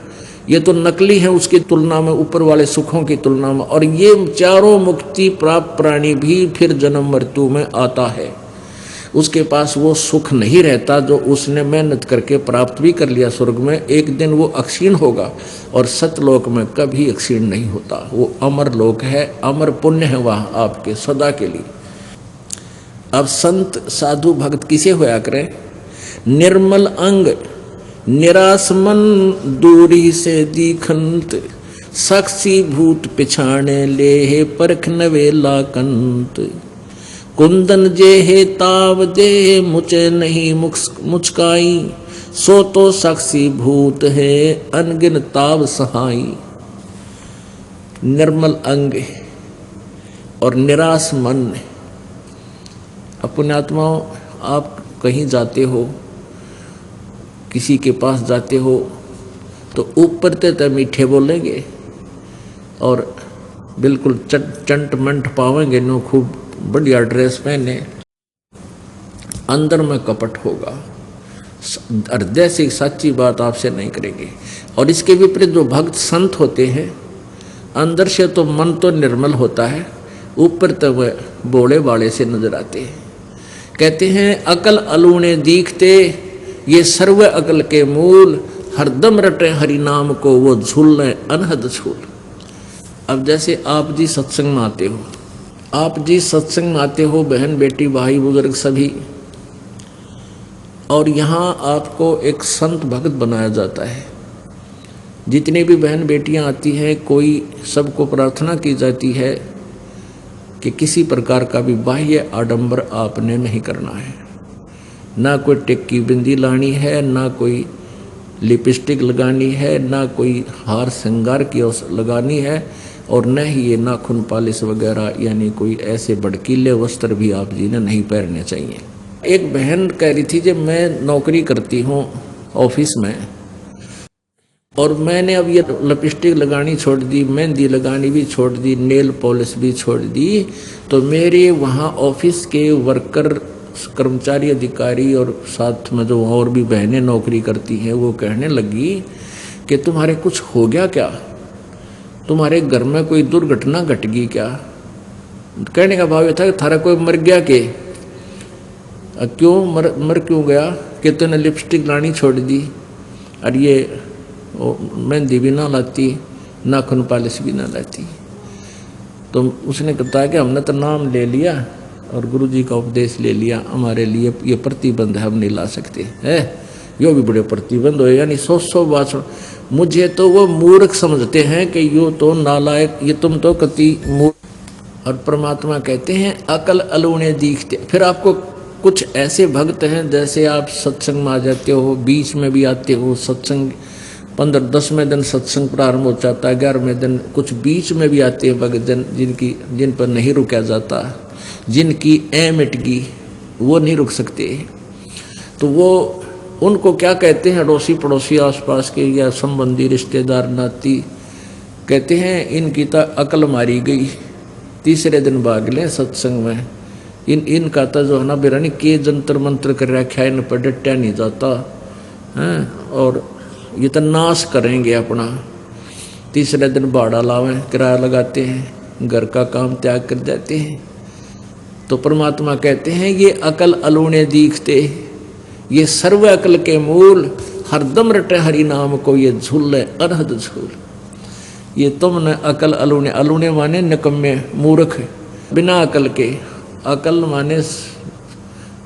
ये तो नकली है उसकी तुलना में, ऊपर वाले सुखों की तुलना में। और ये चारों मुक्ति प्राप्त प्राणी भी फिर जन्म मृत्यु में आता है, उसके पास वो सुख नहीं रहता जो उसने मेहनत करके प्राप्त भी कर लिया स्वर्ग में। एक दिन वो अक्षीण होगा, और सतलोक में कभी अक्षीण नहीं होता। वो अमर लोक है, अमर पुण्य है वहाँ आपके सदा के लिए। अब संत साधु भक्त किसे होया करें? निर्मल अंग निराश मन दूरी से दीखंत, साक्षी भूत पिछाणे ले परख नवेला कंत। कुंदन जे हे ताव जे मुझे नहीं मुचकाई, सो तो साक्षी भूत है अनगिन ताव सहाई। निर्मल अंग और निराश मन। पुण्यात्माओं, आप कहीं जाते हो, किसी के पास जाते हो, तो ऊपर तो मीठे बोलेंगे और बिल्कुल चंट मंट पावेंगे, नो खूब बढ़िया ड्रेस पहने, अंदर में कपट होगा, हृदय से सच्ची बात आपसे नहीं करेंगे। और इसके विपरीत जो भक्त संत होते हैं, अंदर से तो मन तो निर्मल होता है, ऊपर तो वह बोले बाले से नजर आते हैं। कहते हैं अकल अलूने दीखते, ये सर्व अकल के मूल, हरदम रटे हरि नाम को वो झूलने अनहद झूल। अब जैसे आप जी सत्संग में आते हो, आप जी सत्संग में आते हो, बहन बेटी भाई बुजुर्ग सभी, और यहाँ आपको एक संत भक्त बनाया जाता है। जितनी भी बहन बेटियाँ आती हैं, कोई सबको प्रार्थना की जाती है कि किसी प्रकार का भी बाह्य आडंबर आपने नहीं करना है, ना कोई टिक्की बिंदी लानी है, ना कोई लिपस्टिक लगानी है, ना कोई हार श्रृंगार की लगानी है, और न ही ये नाखून पालिश वगैरह यानी कोई ऐसे भड़कीले वस्त्र भी आप जी ने नहीं पहनने चाहिए। एक बहन कह रही थी, जब मैं नौकरी करती हूँ ऑफिस में, और मैंने अब ये लिपस्टिक लगानी छोड़ दी, मेहंदी लगानी भी छोड़ दी, नेल पॉलिश भी छोड़ दी, तो मेरे वहाँ ऑफिस के वर्कर, कर्मचारी, अधिकारी और साथ में जो और भी बहनें नौकरी करती हैं, वो कहने लगी कि तुम्हारे कुछ हो गया क्या, तुम्हारे घर में कोई दुर्घटना घट गई क्या? कहने का भाव ये था कि थारा कोई मर गया के? क्यों मर क्यों गया? कि तूने लिपस्टिक लानी छोड़ दी, और ये मेहंदी भी ना लाती, नाखून पालिश भी ना लाती। तो उसने कहा कि हमने तो नाम ले लिया और गुरुजी का उपदेश ले लिया, हमारे लिए ये प्रतिबंध है, हम नहीं ला सकते है। यो भी बड़े प्रतिबंध हो, यानी 100 बात। मुझे तो वो मूर्ख समझते हैं कि यो तो नालायक, ये तुम तो कति मूर्ख। और परमात्मा कहते हैं अकल अलूने दीखते। फिर आपको कुछ ऐसे भक्त हैं, जैसे आप सत्संग में आ जाते हो, बीच में भी आते हो, सत्संग 15-10वें दिन सत्संग प्रारंभ हो जाता है, 11वें दिन कुछ बीच में भी आते हैं भक्त जन, जिन पर नहीं रुका जाता, जिनकी मिट गई, वो नहीं रुक सकते। तो वो उनको क्या कहते हैं, अड़ोसी पड़ोसी आसपास के या संबंधी रिश्तेदार नाती, कहते हैं इनकी तो अकल मारी गई, तीसरे दिन भाग लें सत्संग में। इनका तो जो है ना बिरानी के जंतर मंत्र कर रखा है, इन पर डटा नहीं जाता है, और ये तो नाश करेंगे अपना। तीसरे दिन भाड़ा लावें, किराया लगाते हैं, घर का काम त्याग कर जाते हैं। तो परमात्मा कहते हैं ये अकल अलूने दीखते, ये सर्व अकल के मूल, हरदम रटे हरि नाम को ये झूले अनहद झूल। ये तुमने अकल अलूने, अलूने माने निकम्मे मूर्ख बिना अकल के, अकल माने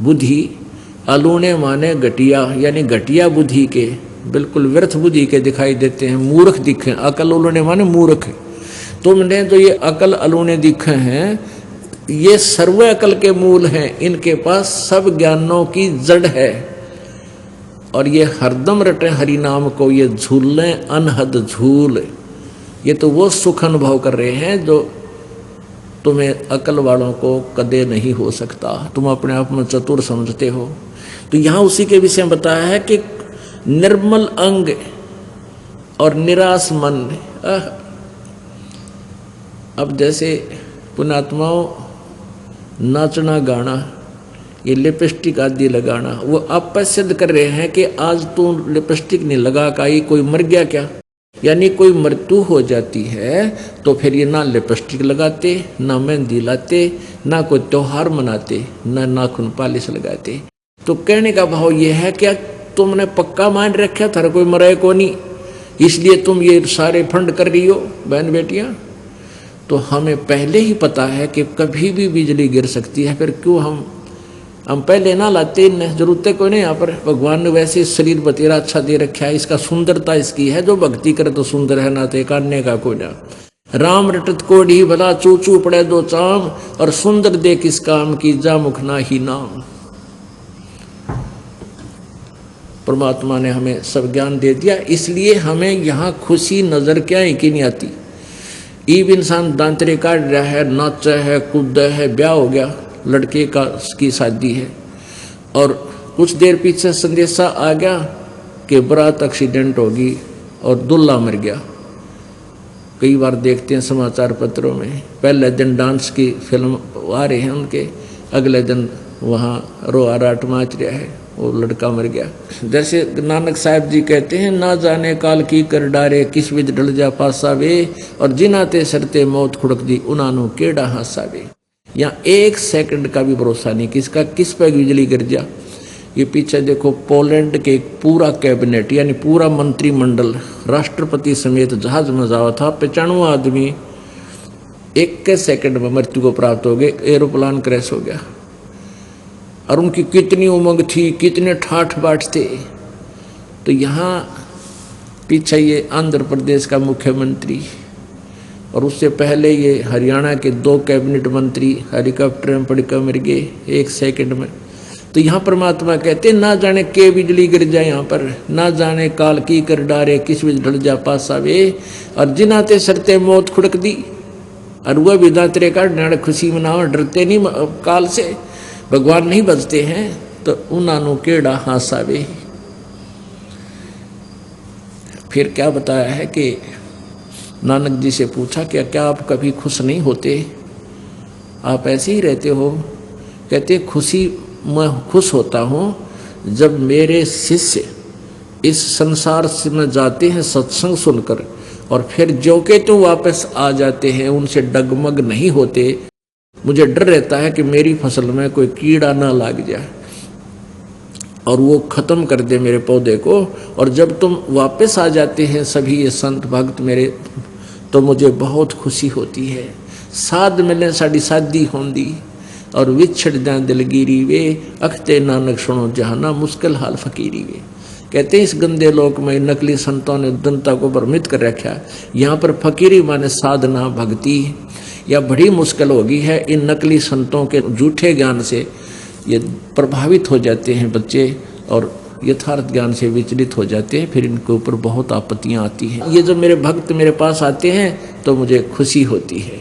बुद्धि, अलूने माने घटिया, यानी घटिया बुद्धि के, बिल्कुल व्यर्थ बुद्धि के दिखाई देते हैं, मूर्ख दिखे। अकल उलूने माने मूर्ख, तुमने तो ये अकल अलूने दिखे हैं, ये सर्व अकल के मूल हैं, इनके पास सब ज्ञानों की जड़ है, और ये हरदम रटे हरि नाम को, ये झूलें अनहद झूल। ये तो वो सुख अनुभव कर रहे हैं जो तुम्हें अकल वालों को कदे नहीं हो सकता। तुम अपने आप में चतुर समझते हो। तो यहाँ उसी के विषय में बताया है कि निर्मल अंग और निराश मन। अब जैसे पुण्यात्माओं नाचना गाना, ये लिपस्टिक आदि लगाना, वो आप सिद्ध कर रहे हैं कि आज तू लिपस्टिक नहीं लगा का ये कोई मर गया क्या? यानी कोई मृत्यु हो जाती है तो फिर ये ना लिपस्टिक लगाते, ना मेहंदी लाते, ना कोई त्योहार मनाते, ना नाखून पालिश लगाते। तो कहने का भाव ये है कि तुमने पक्का मान रखा था कोई मरे को नहीं, इसलिए तुम ये सारे फंड कर रही हो बहन बेटियां। तो हमें पहले ही पता है कि कभी भी बिजली गिर सकती है, फिर क्यों हम पहले ना लाते, जरूरत है कोई नहीं। यहाँ पर भगवान ने वैसे शरीर बतेरा अच्छा दे रखा है, इसका सुंदरता इसकी है, जो भक्ति करे तो सुंदर है, ना तो काटने का कोई ना। राम रटत कोढ़ी भला चूचू पड़े दो चाम, और सुंदर दे किस काम की जा मुख ना ही नाम। परमात्मा ने हमें सब ज्ञान दे दिया, इसलिए हमें यहाँ खुशी नजर क्या है कि नहीं आती। ईब इंसान दांतरे काट रहा है, नाचा है, कूद है, ब्याह हो गया, लड़के की शादी है, और कुछ देर पीछे संदेशा आ गया कि बारात एक्सीडेंट होगी और दूल्हा मर गया। कई बार देखते हैं समाचार पत्रों में, पहले दिन डांस की फिल्म आ रहे हैं उनके, अगले दिन वहाँ रोआ राट माच रहा है, वो लड़का मर गया। जैसे नानक साहब जी कहते हैं, ना जाने काल की कर डारे किस विध डल जा पासावे, और जिनाते सरते मौत खुड़क दी उनानु केड़ा हासावे। यहाँ 1 सेकंड का भी भरोसा नहीं किसका किस पे बिजली गिर जा। ये पीछे देखो पोलैंड के पूरा कैबिनेट यानी पूरा मंत्रिमंडल राष्ट्रपति समेत जहाज में जावा था, 95 आदमी 1 सेकंड में मृत्यु को प्राप्त हो गए, एरोप्लान क्रैश हो गया। और उनकी कितनी उमंग थी, कितने ठाठ बाट थे। तो यहाँ पीछे ये आंध्र प्रदेश का मुख्यमंत्री, और उससे पहले ये हरियाणा के 2 कैबिनेट मंत्री हेलीकॉप्टर में पड़ कर मर गए 1 सेकंड में। तो यहाँ परमात्मा कहते ना जाने के बिजली गिर जाए, यहाँ पर ना जाने काल की कर डारे किस विध ढल जा पासावे, और जिनाते सरते मौत खुड़क दी। और वह भी दांतरे का डाड़ खुशी मनाओ, डरते नहीं काल से, भगवान नहीं बचते हैं, तो उनानु केड़ा हासावे। फिर क्या बताया है कि नानक जी से पूछा कि क्या आप कभी खुश नहीं होते, आप ऐसे ही रहते हो? कहते मैं खुश होता हूँ जब मेरे शिष्य इस संसार से में जाते हैं सत्संग सुनकर, और फिर जो के तो वापस आ जाते हैं, उनसे डगमग नहीं होते। मुझे डर रहता है कि मेरी फसल में कोई कीड़ा ना लग जाए और वो खत्म कर दे मेरे पौधे को। और जब तुम वापस आ जाते हैं सभी ये संत भक्त मेरे, तो मुझे बहुत खुशी होती है। साध मिले साड़ी शादी होंदी, और विछड़ जाए दिलगिरी वे, अखते नानक सुनो जहाना मुश्किल हाल फकीरी वे। कहते हैं इस गंदे लोक में नकली संतों ने जनता को भ्रमित कर रखा। यहाँ पर फकीरी माने साधना भक्ति, या बड़ी मुश्किल होगी है। इन नकली संतों के झूठे ज्ञान से ये प्रभावित हो जाते हैं बच्चे, और यथार्थ ज्ञान से विचलित हो जाते हैं, फिर इनके ऊपर बहुत आपत्तियां आती हैं। ये जब मेरे भक्त मेरे पास आते हैं तो मुझे खुशी होती है,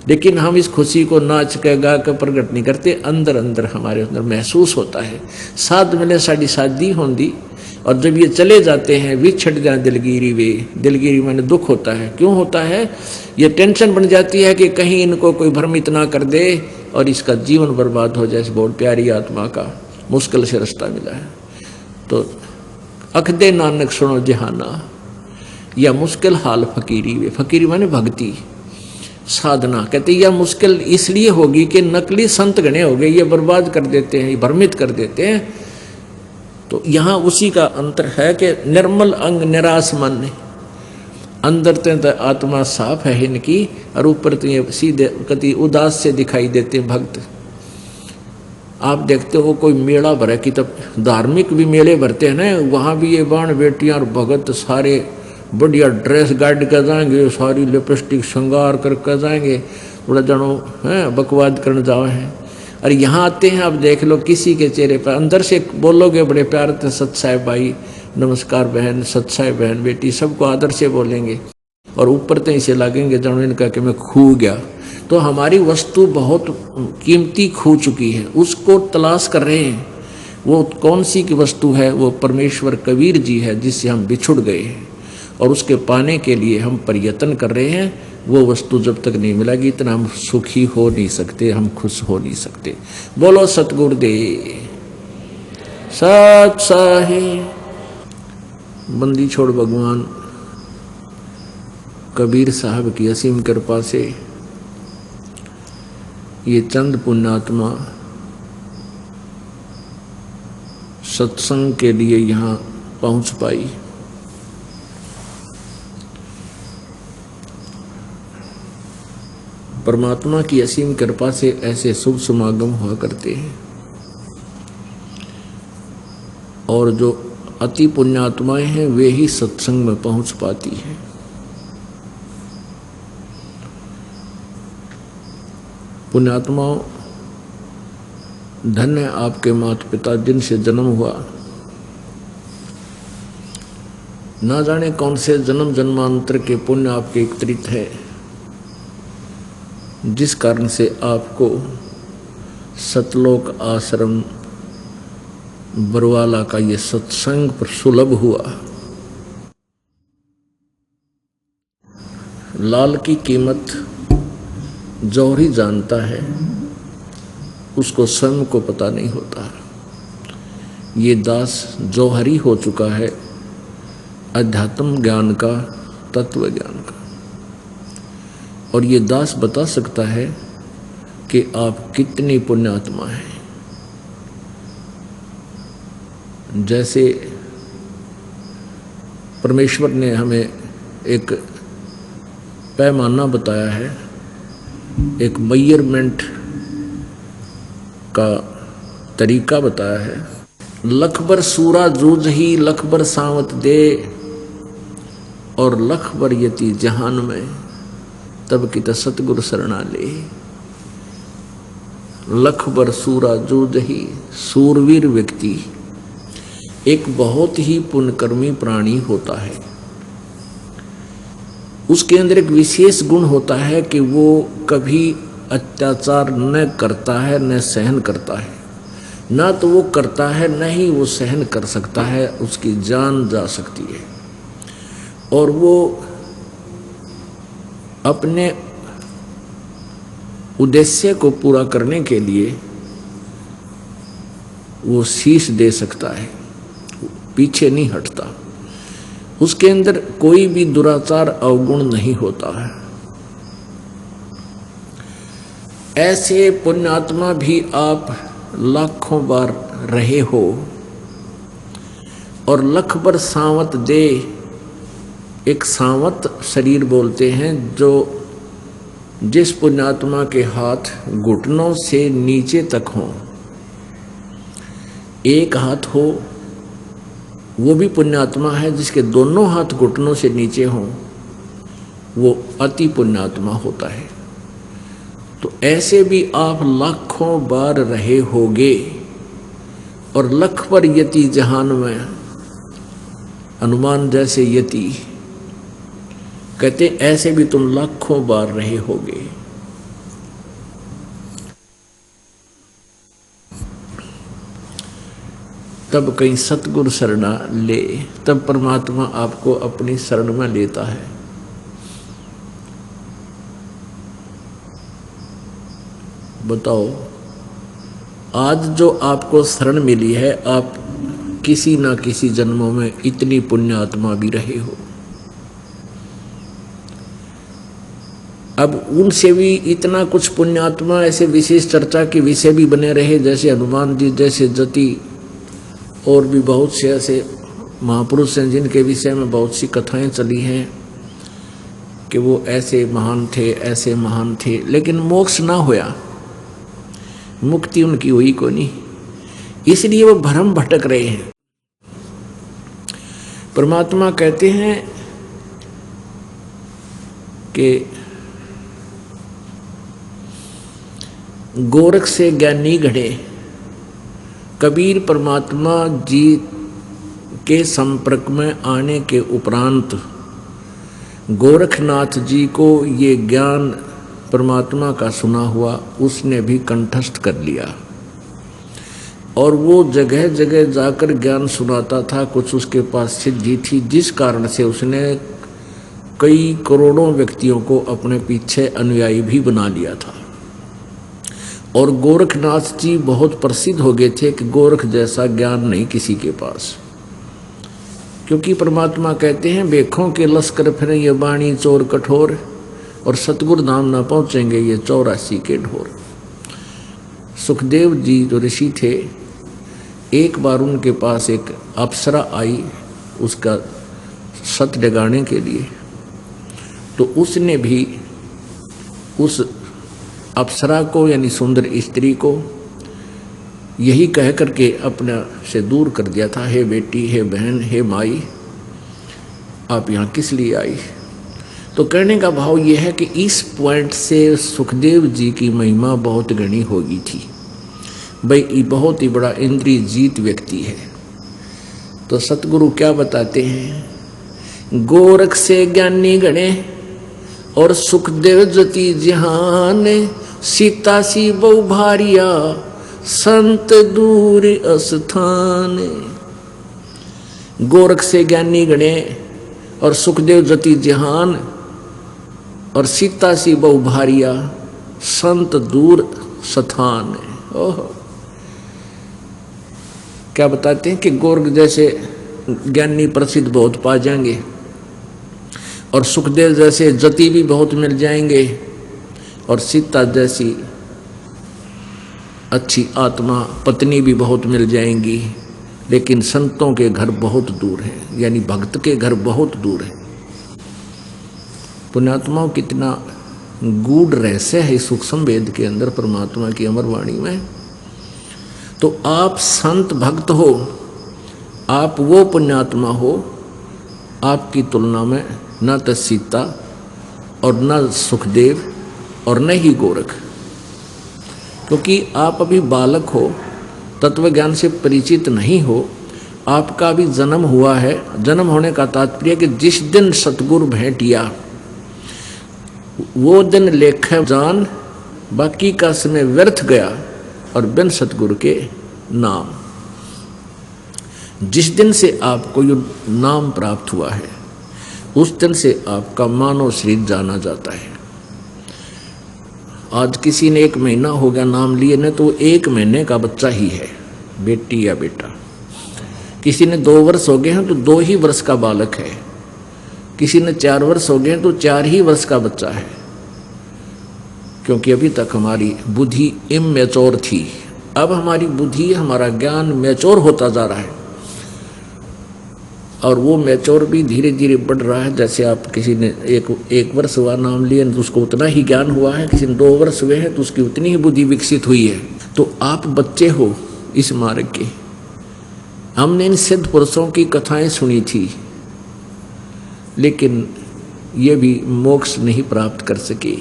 लेकिन हम इस खुशी को नाच के गा कर प्रकट नहीं करते, अंदर अंदर हमारे अंदर महसूस होता है। साध मिले साड़ी शादी होंदी, और जब ये चले जाते हैं विछड़ जाए दिलगिरी वे, दिलगिरी माने दुख होता है। क्यों होता है? ये टेंशन बन जाती है कि कहीं इनको कोई भ्रमित ना कर दे और इसका जीवन बर्बाद हो जाए। बहुत प्यारी आत्मा का मुश्किल से रास्ता मिला है। तो अखदे नानक सुनो जहाना, या मुश्किल हाल फकीरी वे, फकीरी माने भक्ति साधना। कहते यह मुश्किल इसलिए होगी कि नकली संत गणे हो गए, ये बर्बाद कर देते हैं, भ्रमित कर देते हैं। तो यहाँ उसी का अंतर है कि निर्मल अंग निराश मन, अंदर तो आत्मा साफ है इनकी, और ऊपर तो ये सीधे कति उदास से दिखाई देते हैं भक्त। आप देखते हो कोई मेला भरा कि तब धार्मिक भी मेले भरते हैं ना, वहाँ भी ये बाण बेटियाँ और भगत सारे बढ़िया ड्रेस गाड़ कर जाएंगे, सारी लिपस्टिक श्रृंगार करके जाएंगे, थोड़ा जनो है बकवाद करने जाओ हैं। और यहाँ आते हैं, आप देख लो किसी के चेहरे पर अंदर से बोलोगे बड़े प्यार से, सत साहेब भाई नमस्कार बहन, सत साहेब बहन बेटी, सबको आदर से बोलेंगे, और ऊपर तो इसे लगेंगे जनो इनका कि मैं खो गया। तो हमारी वस्तु बहुत कीमती खो चुकी है, उसको तलाश कर रहे हैं। वो कौन सी की वस्तु है? वो परमेश्वर कबीर जी है, जिससे हम बिछुड़ गए हैं, और उसके पाने के लिए हम प्रयत्न कर रहे हैं। वो वस्तु जब तक नहीं मिलेगी इतना हम सुखी हो नहीं सकते, हम खुश हो नहीं सकते। बोलो सतगुरुदेव सत साहिब। बंदी छोड़ भगवान कबीर साहब की असीम कृपा से ये चंद पुण्यात्मा सत्संग के लिए यहाँ पहुँच पाई। परमात्मा की असीम कृपा से ऐसे शुभ समागम हुआ करते हैं, और जो अति पुण्यात्माएं हैं वे ही सत्संग में पहुंच पाती हैं। पुण्यात्माओं, धन्य आपके माता पिता जिनसे जन्म हुआ, ना जाने कौन से जन्म जन्मांतर के पुण्य आपके एकत्रित है, जिस कारण से आपको सतलोक आश्रम बरवाला का ये सत्संग पर सुलभ हुआ। लाल की कीमत जौहरी जानता है, उसको स्वयं को पता नहीं होता। ये दास जौहरी हो चुका है अध्यात्म ज्ञान का, तत्व ज्ञान का, और ये दास बता सकता है कि आप कितनी पुण्यात्मा हैं। जैसे परमेश्वर ने हमें एक पैमाना बताया है, एक मेजरमेंट का तरीका बताया है। लखबर सूरा जूझ ही लखबर सावत दे, और लखबर यति जहान में तब की तो सतगुरु शरणा ले। लखबर सूरा जूझ ही, सूरवीर व्यक्ति एक बहुत ही पुण्यकर्मी प्राणी होता है। उसके अंदर एक विशेष गुण होता है कि वो कभी अत्याचार न करता है न सहन करता है। ना तो वो करता है न ही वो सहन कर सकता है, उसकी जान जा सकती है। और वो अपने उद्देश्य को पूरा करने के लिए वो शीश दे सकता है, पीछे नहीं हटता। उसके अंदर कोई भी दुराचार अवगुण नहीं होता है। ऐसे पुण्यात्मा भी आप लाखों बार रहे हो, और लख बार सावत दे, एक सावत शरीर बोलते हैं जो जिस पुण्यात्मा के हाथ घुटनों से नीचे तक हो, एक हाथ हो वो भी पुण्यात्मा है, जिसके दोनों हाथ घुटनों से नीचे हों वो अति पुण्यात्मा होता है। तो ऐसे भी आप लाखों बार रहे होगे, और लख पर यति जहान में, हनुमान जैसे यति कहते ऐसे भी तुम लाखों बार रहे होगे। तब कहीं सतगुरु शरणा ले, तब परमात्मा आपको अपनी शरण में लेता है। बताओ, आज जो आपको शरण मिली है, आप किसी ना किसी जन्मों में इतनी पुण्यात्मा भी रहे हो। अब उनसे भी इतना कुछ पुण्यात्मा ऐसे विशेष चर्चा के विषय भी बने रहे, जैसे हनुमान जी जैसे जति, और भी बहुत से ऐसे महापुरुष हैं जिनके विषय में बहुत सी कथाएं चली हैं कि वो ऐसे महान थे, ऐसे महान थे, लेकिन मोक्ष ना होया, मुक्ति उनकी हुई को नहीं, इसलिए वो भ्रम भटक रहे हैं। परमात्मा कहते हैं कि गोरख से ज्ञानी घड़े। कबीर परमात्मा जी के संपर्क में आने के उपरांत गोरखनाथ जी को ये ज्ञान परमात्मा का सुना हुआ उसने भी कंठस्थ कर लिया और वो जगह जगह जाकर ज्ञान सुनाता था। कुछ उसके पास सिद्धि थी जिस कारण से उसने कई करोड़ों व्यक्तियों को अपने पीछे अनुयायी भी बना लिया था। और गोरखनाथ जी बहुत प्रसिद्ध हो गए थे कि गोरख जैसा ज्ञान नहीं किसी के पास, क्योंकि परमात्मा कहते हैं बेखों के लश्कर फिरे ये बाणी चोर कठोर, और सतगुरु धाम ना पहुंचेंगे ये 84 के ढोर। सुखदेव जी जो ऋषि थे, एक बार उनके पास एक अप्सरा आई उसका सत जगाने के लिए, तो उसने भी उस अप्सरा को यानी सुंदर स्त्री को यही कह करके अपने से दूर कर दिया था, हे बेटी, हे बहन, हे माई, आप यहाँ किस लिए आई। तो कहने का भाव यह है कि इस पॉइंट से सुखदेव जी की महिमा बहुत गणी होगी थी। भाई ये बहुत ही बड़ा इंद्रिय जीत व्यक्ति है। तो सतगुरु क्या बताते हैं, गोरख से ज्ञानी गणे और सुखदेव जति जहान, सीता सी बहु भारिया संत दूर अस्थान। गोरख से ज्ञानी गणे और सुखदेव जति जहान और सीता सी बहु भारिया संत दूर स्थान। ओह, क्या बताते हैं कि गोरख जैसे ज्ञानी प्रसिद्ध बहुत पा जाएंगे और सुखदेव जैसे जति भी बहुत मिल जाएंगे और सीता जैसी अच्छी आत्मा पत्नी भी बहुत मिल जाएंगी, लेकिन संतों के घर बहुत दूर है, यानी भक्त के घर बहुत दूर है। पुण्यात्माओं, कितना गूढ़ रहस्य है सूक्ष्म वेद के अंदर परमात्मा की अमर वाणी में। तो आप संत भक्त हो, आप वो पुण्यात्मा हो, आपकी तुलना में न तो सीता और न सुखदेव और न ही गोरख, क्योंकि आप अभी बालक हो, तत्व ज्ञान से परिचित नहीं हो, आपका भी जन्म हुआ है। जन्म होने का तात्पर्य कि जिस दिन सतगुरु भेंटिया वो दिन लेखे जान, बाकी का समय व्यर्थ गया और बिन सतगुरु के नाम। जिस दिन से आपको ये नाम प्राप्त हुआ है उस दिन से आपका मानव शरीर जाना जाता है। आज किसी ने 1 महीना हो गया नाम लिए न, तो 1 महीने का बच्चा ही है, बेटी या बेटा। किसी ने 2 वर्ष हो गए हैं तो 2 ही वर्ष का बालक है। किसी ने 4 वर्ष हो गए हैं तो 4 ही वर्ष का बच्चा है, क्योंकि अभी तक हमारी बुद्धि इमैच्योर थी। अब हमारी बुद्धि, हमारा ज्ञान मैच्योर होता जा रहा है और वो मैच्योर भी धीरे धीरे बढ़ रहा है। जैसे आप किसी ने एक वर्ष हुआ नाम लिए तो उसको उतना ही ज्ञान हुआ है, किसी ने 2 वर्ष हुए हैं तो उसकी उतनी ही बुद्धि विकसित हुई है। तो आप बच्चे हो इस मार्ग के। हमने इन सिद्ध पुरुषों की कथाएं सुनी थी, लेकिन ये भी मोक्ष नहीं प्राप्त कर सके।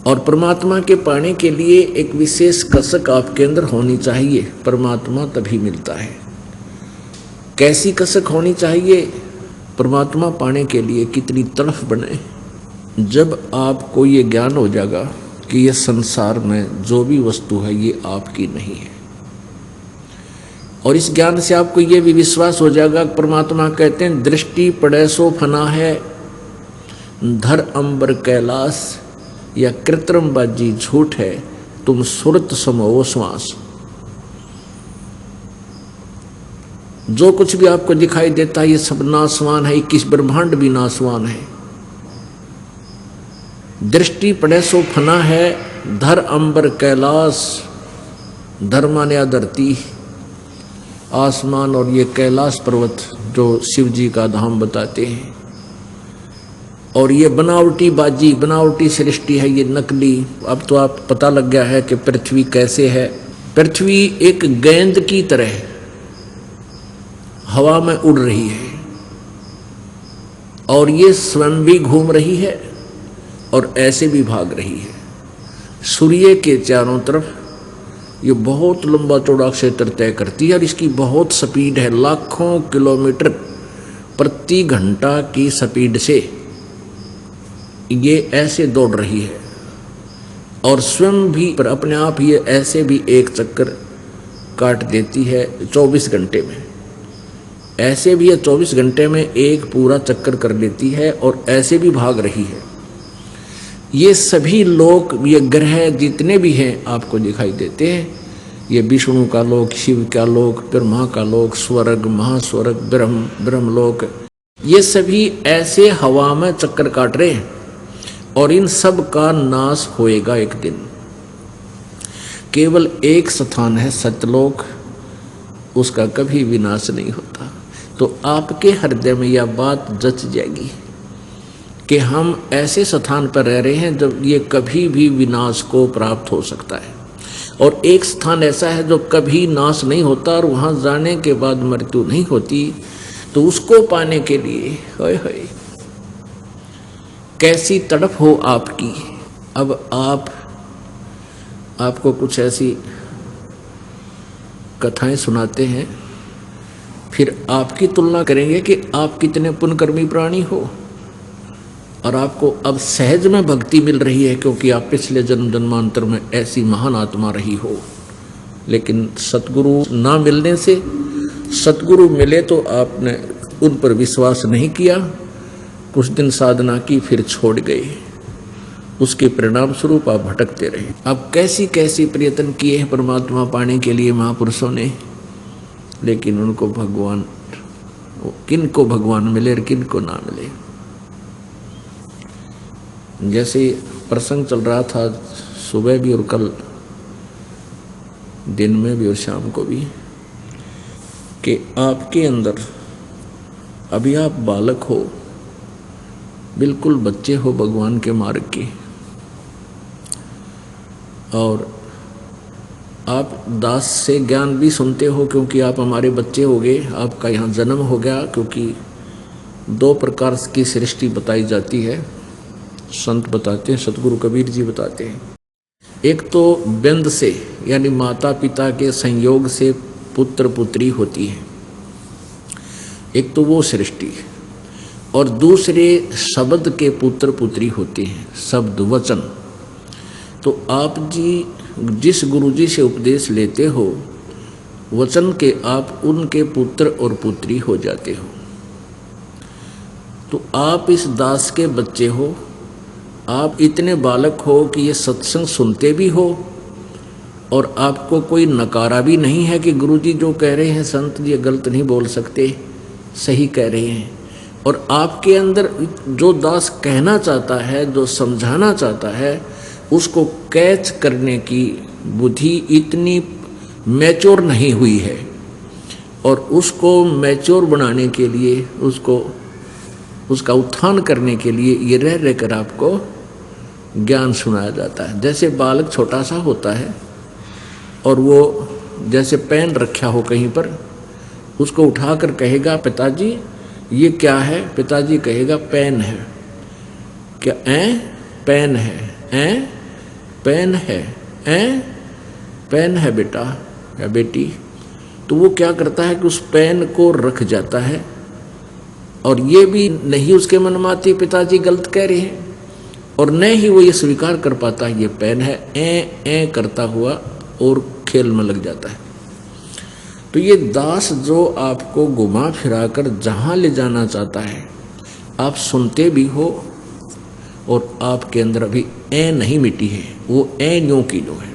और परमात्मा के पाने के लिए एक विशेष कसक आपके अंदर होनी चाहिए, परमात्मा तभी मिलता है। कैसी कसक होनी चाहिए परमात्मा पाने के लिए, कितनी तड़फ बने। जब आपको ये ज्ञान हो जाएगा कि ये संसार में जो भी वस्तु है ये आपकी नहीं है, और इस ज्ञान से आपको ये भी विश्वास हो जाएगा, परमात्मा कहते हैं दृष्टि पड़े सो फना है, धर अंबर कैलाश, या कृत्रिम बाजी झूठ है, तुम सुरत समो श्वास। जो कुछ भी आपको दिखाई देता है ये सब नासवान है, 21 ब्रह्मांड भी नासवान है। दृष्टि पड़े सो फना है, धर अंबर कैलाश, धर माने धरती आसमान और ये कैलाश पर्वत जो शिव जी का धाम बताते हैं। और ये बनावटी बाजी, बनावटी सृष्टि है, ये नकली। अब तो आप पता लग गया है कि पृथ्वी कैसे है। पृथ्वी एक गेंद की तरह हवा में उड़ रही है, और ये स्वयं भी घूम रही है और ऐसे भी भाग रही है। सूर्य के चारों तरफ ये बहुत लंबा चौड़ा क्षेत्र तय करती है और इसकी बहुत स्पीड है, लाखों किलोमीटर प्रति घंटा की स्पीड से ये ऐसे दौड़ रही है और स्वयं भी पर अपने आप ये ऐसे भी एक चक्कर काट देती है 24 घंटे में। ऐसे भी ये 24 घंटे में एक पूरा चक्कर कर लेती है और ऐसे भी भाग रही है। ये सभी लोक, ये ग्रह जितने भी हैं आपको दिखाई देते हैं। ये विष्णु का लोक, शिव का लोक, ब्रह्मा का लोक, स्वर्ग, महास्वर्ग, ब्रह्मलोक, ये सभी ऐसे हवा में चक्कर काट रहे हैं और इन सब का नाश होएगा एक दिन। केवल एक स्थान है सत्यलोक, उसका कभी विनाश नहीं होता। तो आपके हृदय में यह बात जच जाएगी कि हम ऐसे स्थान पर रह रहे हैं जब ये कभी भी विनाश को प्राप्त हो सकता है, और एक स्थान ऐसा है जो कभी नाश नहीं होता और वहाँ जाने के बाद मृत्यु नहीं होती। तो उसको पाने के लिए होय होय कैसी तड़प हो आपकी। अब आपको कुछ ऐसी कथाएं सुनाते हैं, फिर आपकी तुलना करेंगे कि आप कितने पुण्यकर्मी प्राणी हो, और आपको अब सहज में भक्ति मिल रही है क्योंकि आप पिछले जन्म जन्मांतर में ऐसी महान आत्मा रही हो। लेकिन सतगुरु ना मिलने से, सतगुरु मिले तो आपने उन पर विश्वास नहीं किया, कुछ दिन साधना की फिर छोड़ गए, उसके परिणाम स्वरूप आप भटकते रहे। अब कैसी कैसी प्रयत्न किए हैं परमात्मा पाने के लिए महापुरुषों ने, लेकिन उनको भगवान, किन को भगवान मिले और किन को ना मिले। जैसे प्रसंग चल रहा था सुबह भी और कल दिन में भी और शाम को भी, कि आपके अंदर अभी आप बालक हो, बिल्कुल बच्चे हो भगवान के मार्ग के, और आप दास से ज्ञान भी सुनते हो क्योंकि आप हमारे बच्चे हो गए, आपका यहाँ जन्म हो गया। क्योंकि दो प्रकार की सृष्टि बताई जाती है, संत बताते हैं, सतगुरु कबीर जी बताते हैं। एक तो बिंद से यानी माता पिता के संयोग से पुत्र पुत्री होती है, एक तो वो सृष्टि, और दूसरे शब्द के पुत्र पुत्री होते हैं, शब्द वचन। तो आप जी जिस गुरु जी से उपदेश लेते हो, वचन के आप उनके पुत्र और पुत्री हो जाते हो। तो आप इस दास के बच्चे हो, आप इतने बालक हो कि ये सत्संग सुनते भी हो और आपको कोई नकारा भी नहीं है कि गुरुजी जो कह रहे हैं संत जी गलत नहीं बोल सकते, सही कह रहे हैं। और आपके अंदर जो दास कहना चाहता है, जो समझाना चाहता है, उसको कैच करने की बुद्धि इतनी मैच्योर नहीं हुई है, और उसको मैच्योर बनाने के लिए, उसका उत्थान करने के लिए ये रह रहकर आपको ज्ञान सुनाया जाता है। जैसे बालक छोटा सा होता है और वो जैसे पेन रखा हो कहीं पर, उसको उठाकर कहेगा पिताजी ये क्या है, पिताजी कहेगा पेन है। क्या पेन है, पेन है, पेन है बेटा या बेटी। तो वो क्या करता है कि उस पेन को रख जाता है, और ये भी नहीं उसके मन में आती पिताजी गलत कह रहे हैं, और न ही वो ये स्वीकार कर पाता है ये पेन है, ए करता हुआ और खेल में लग जाता है। तो ये दास जो आपको घुमा फिराकर जहाँ ले जाना चाहता है, आप सुनते भी हो और आपके अंदर अभी ए नहीं मिटी है, वो ए न्यों की लो है।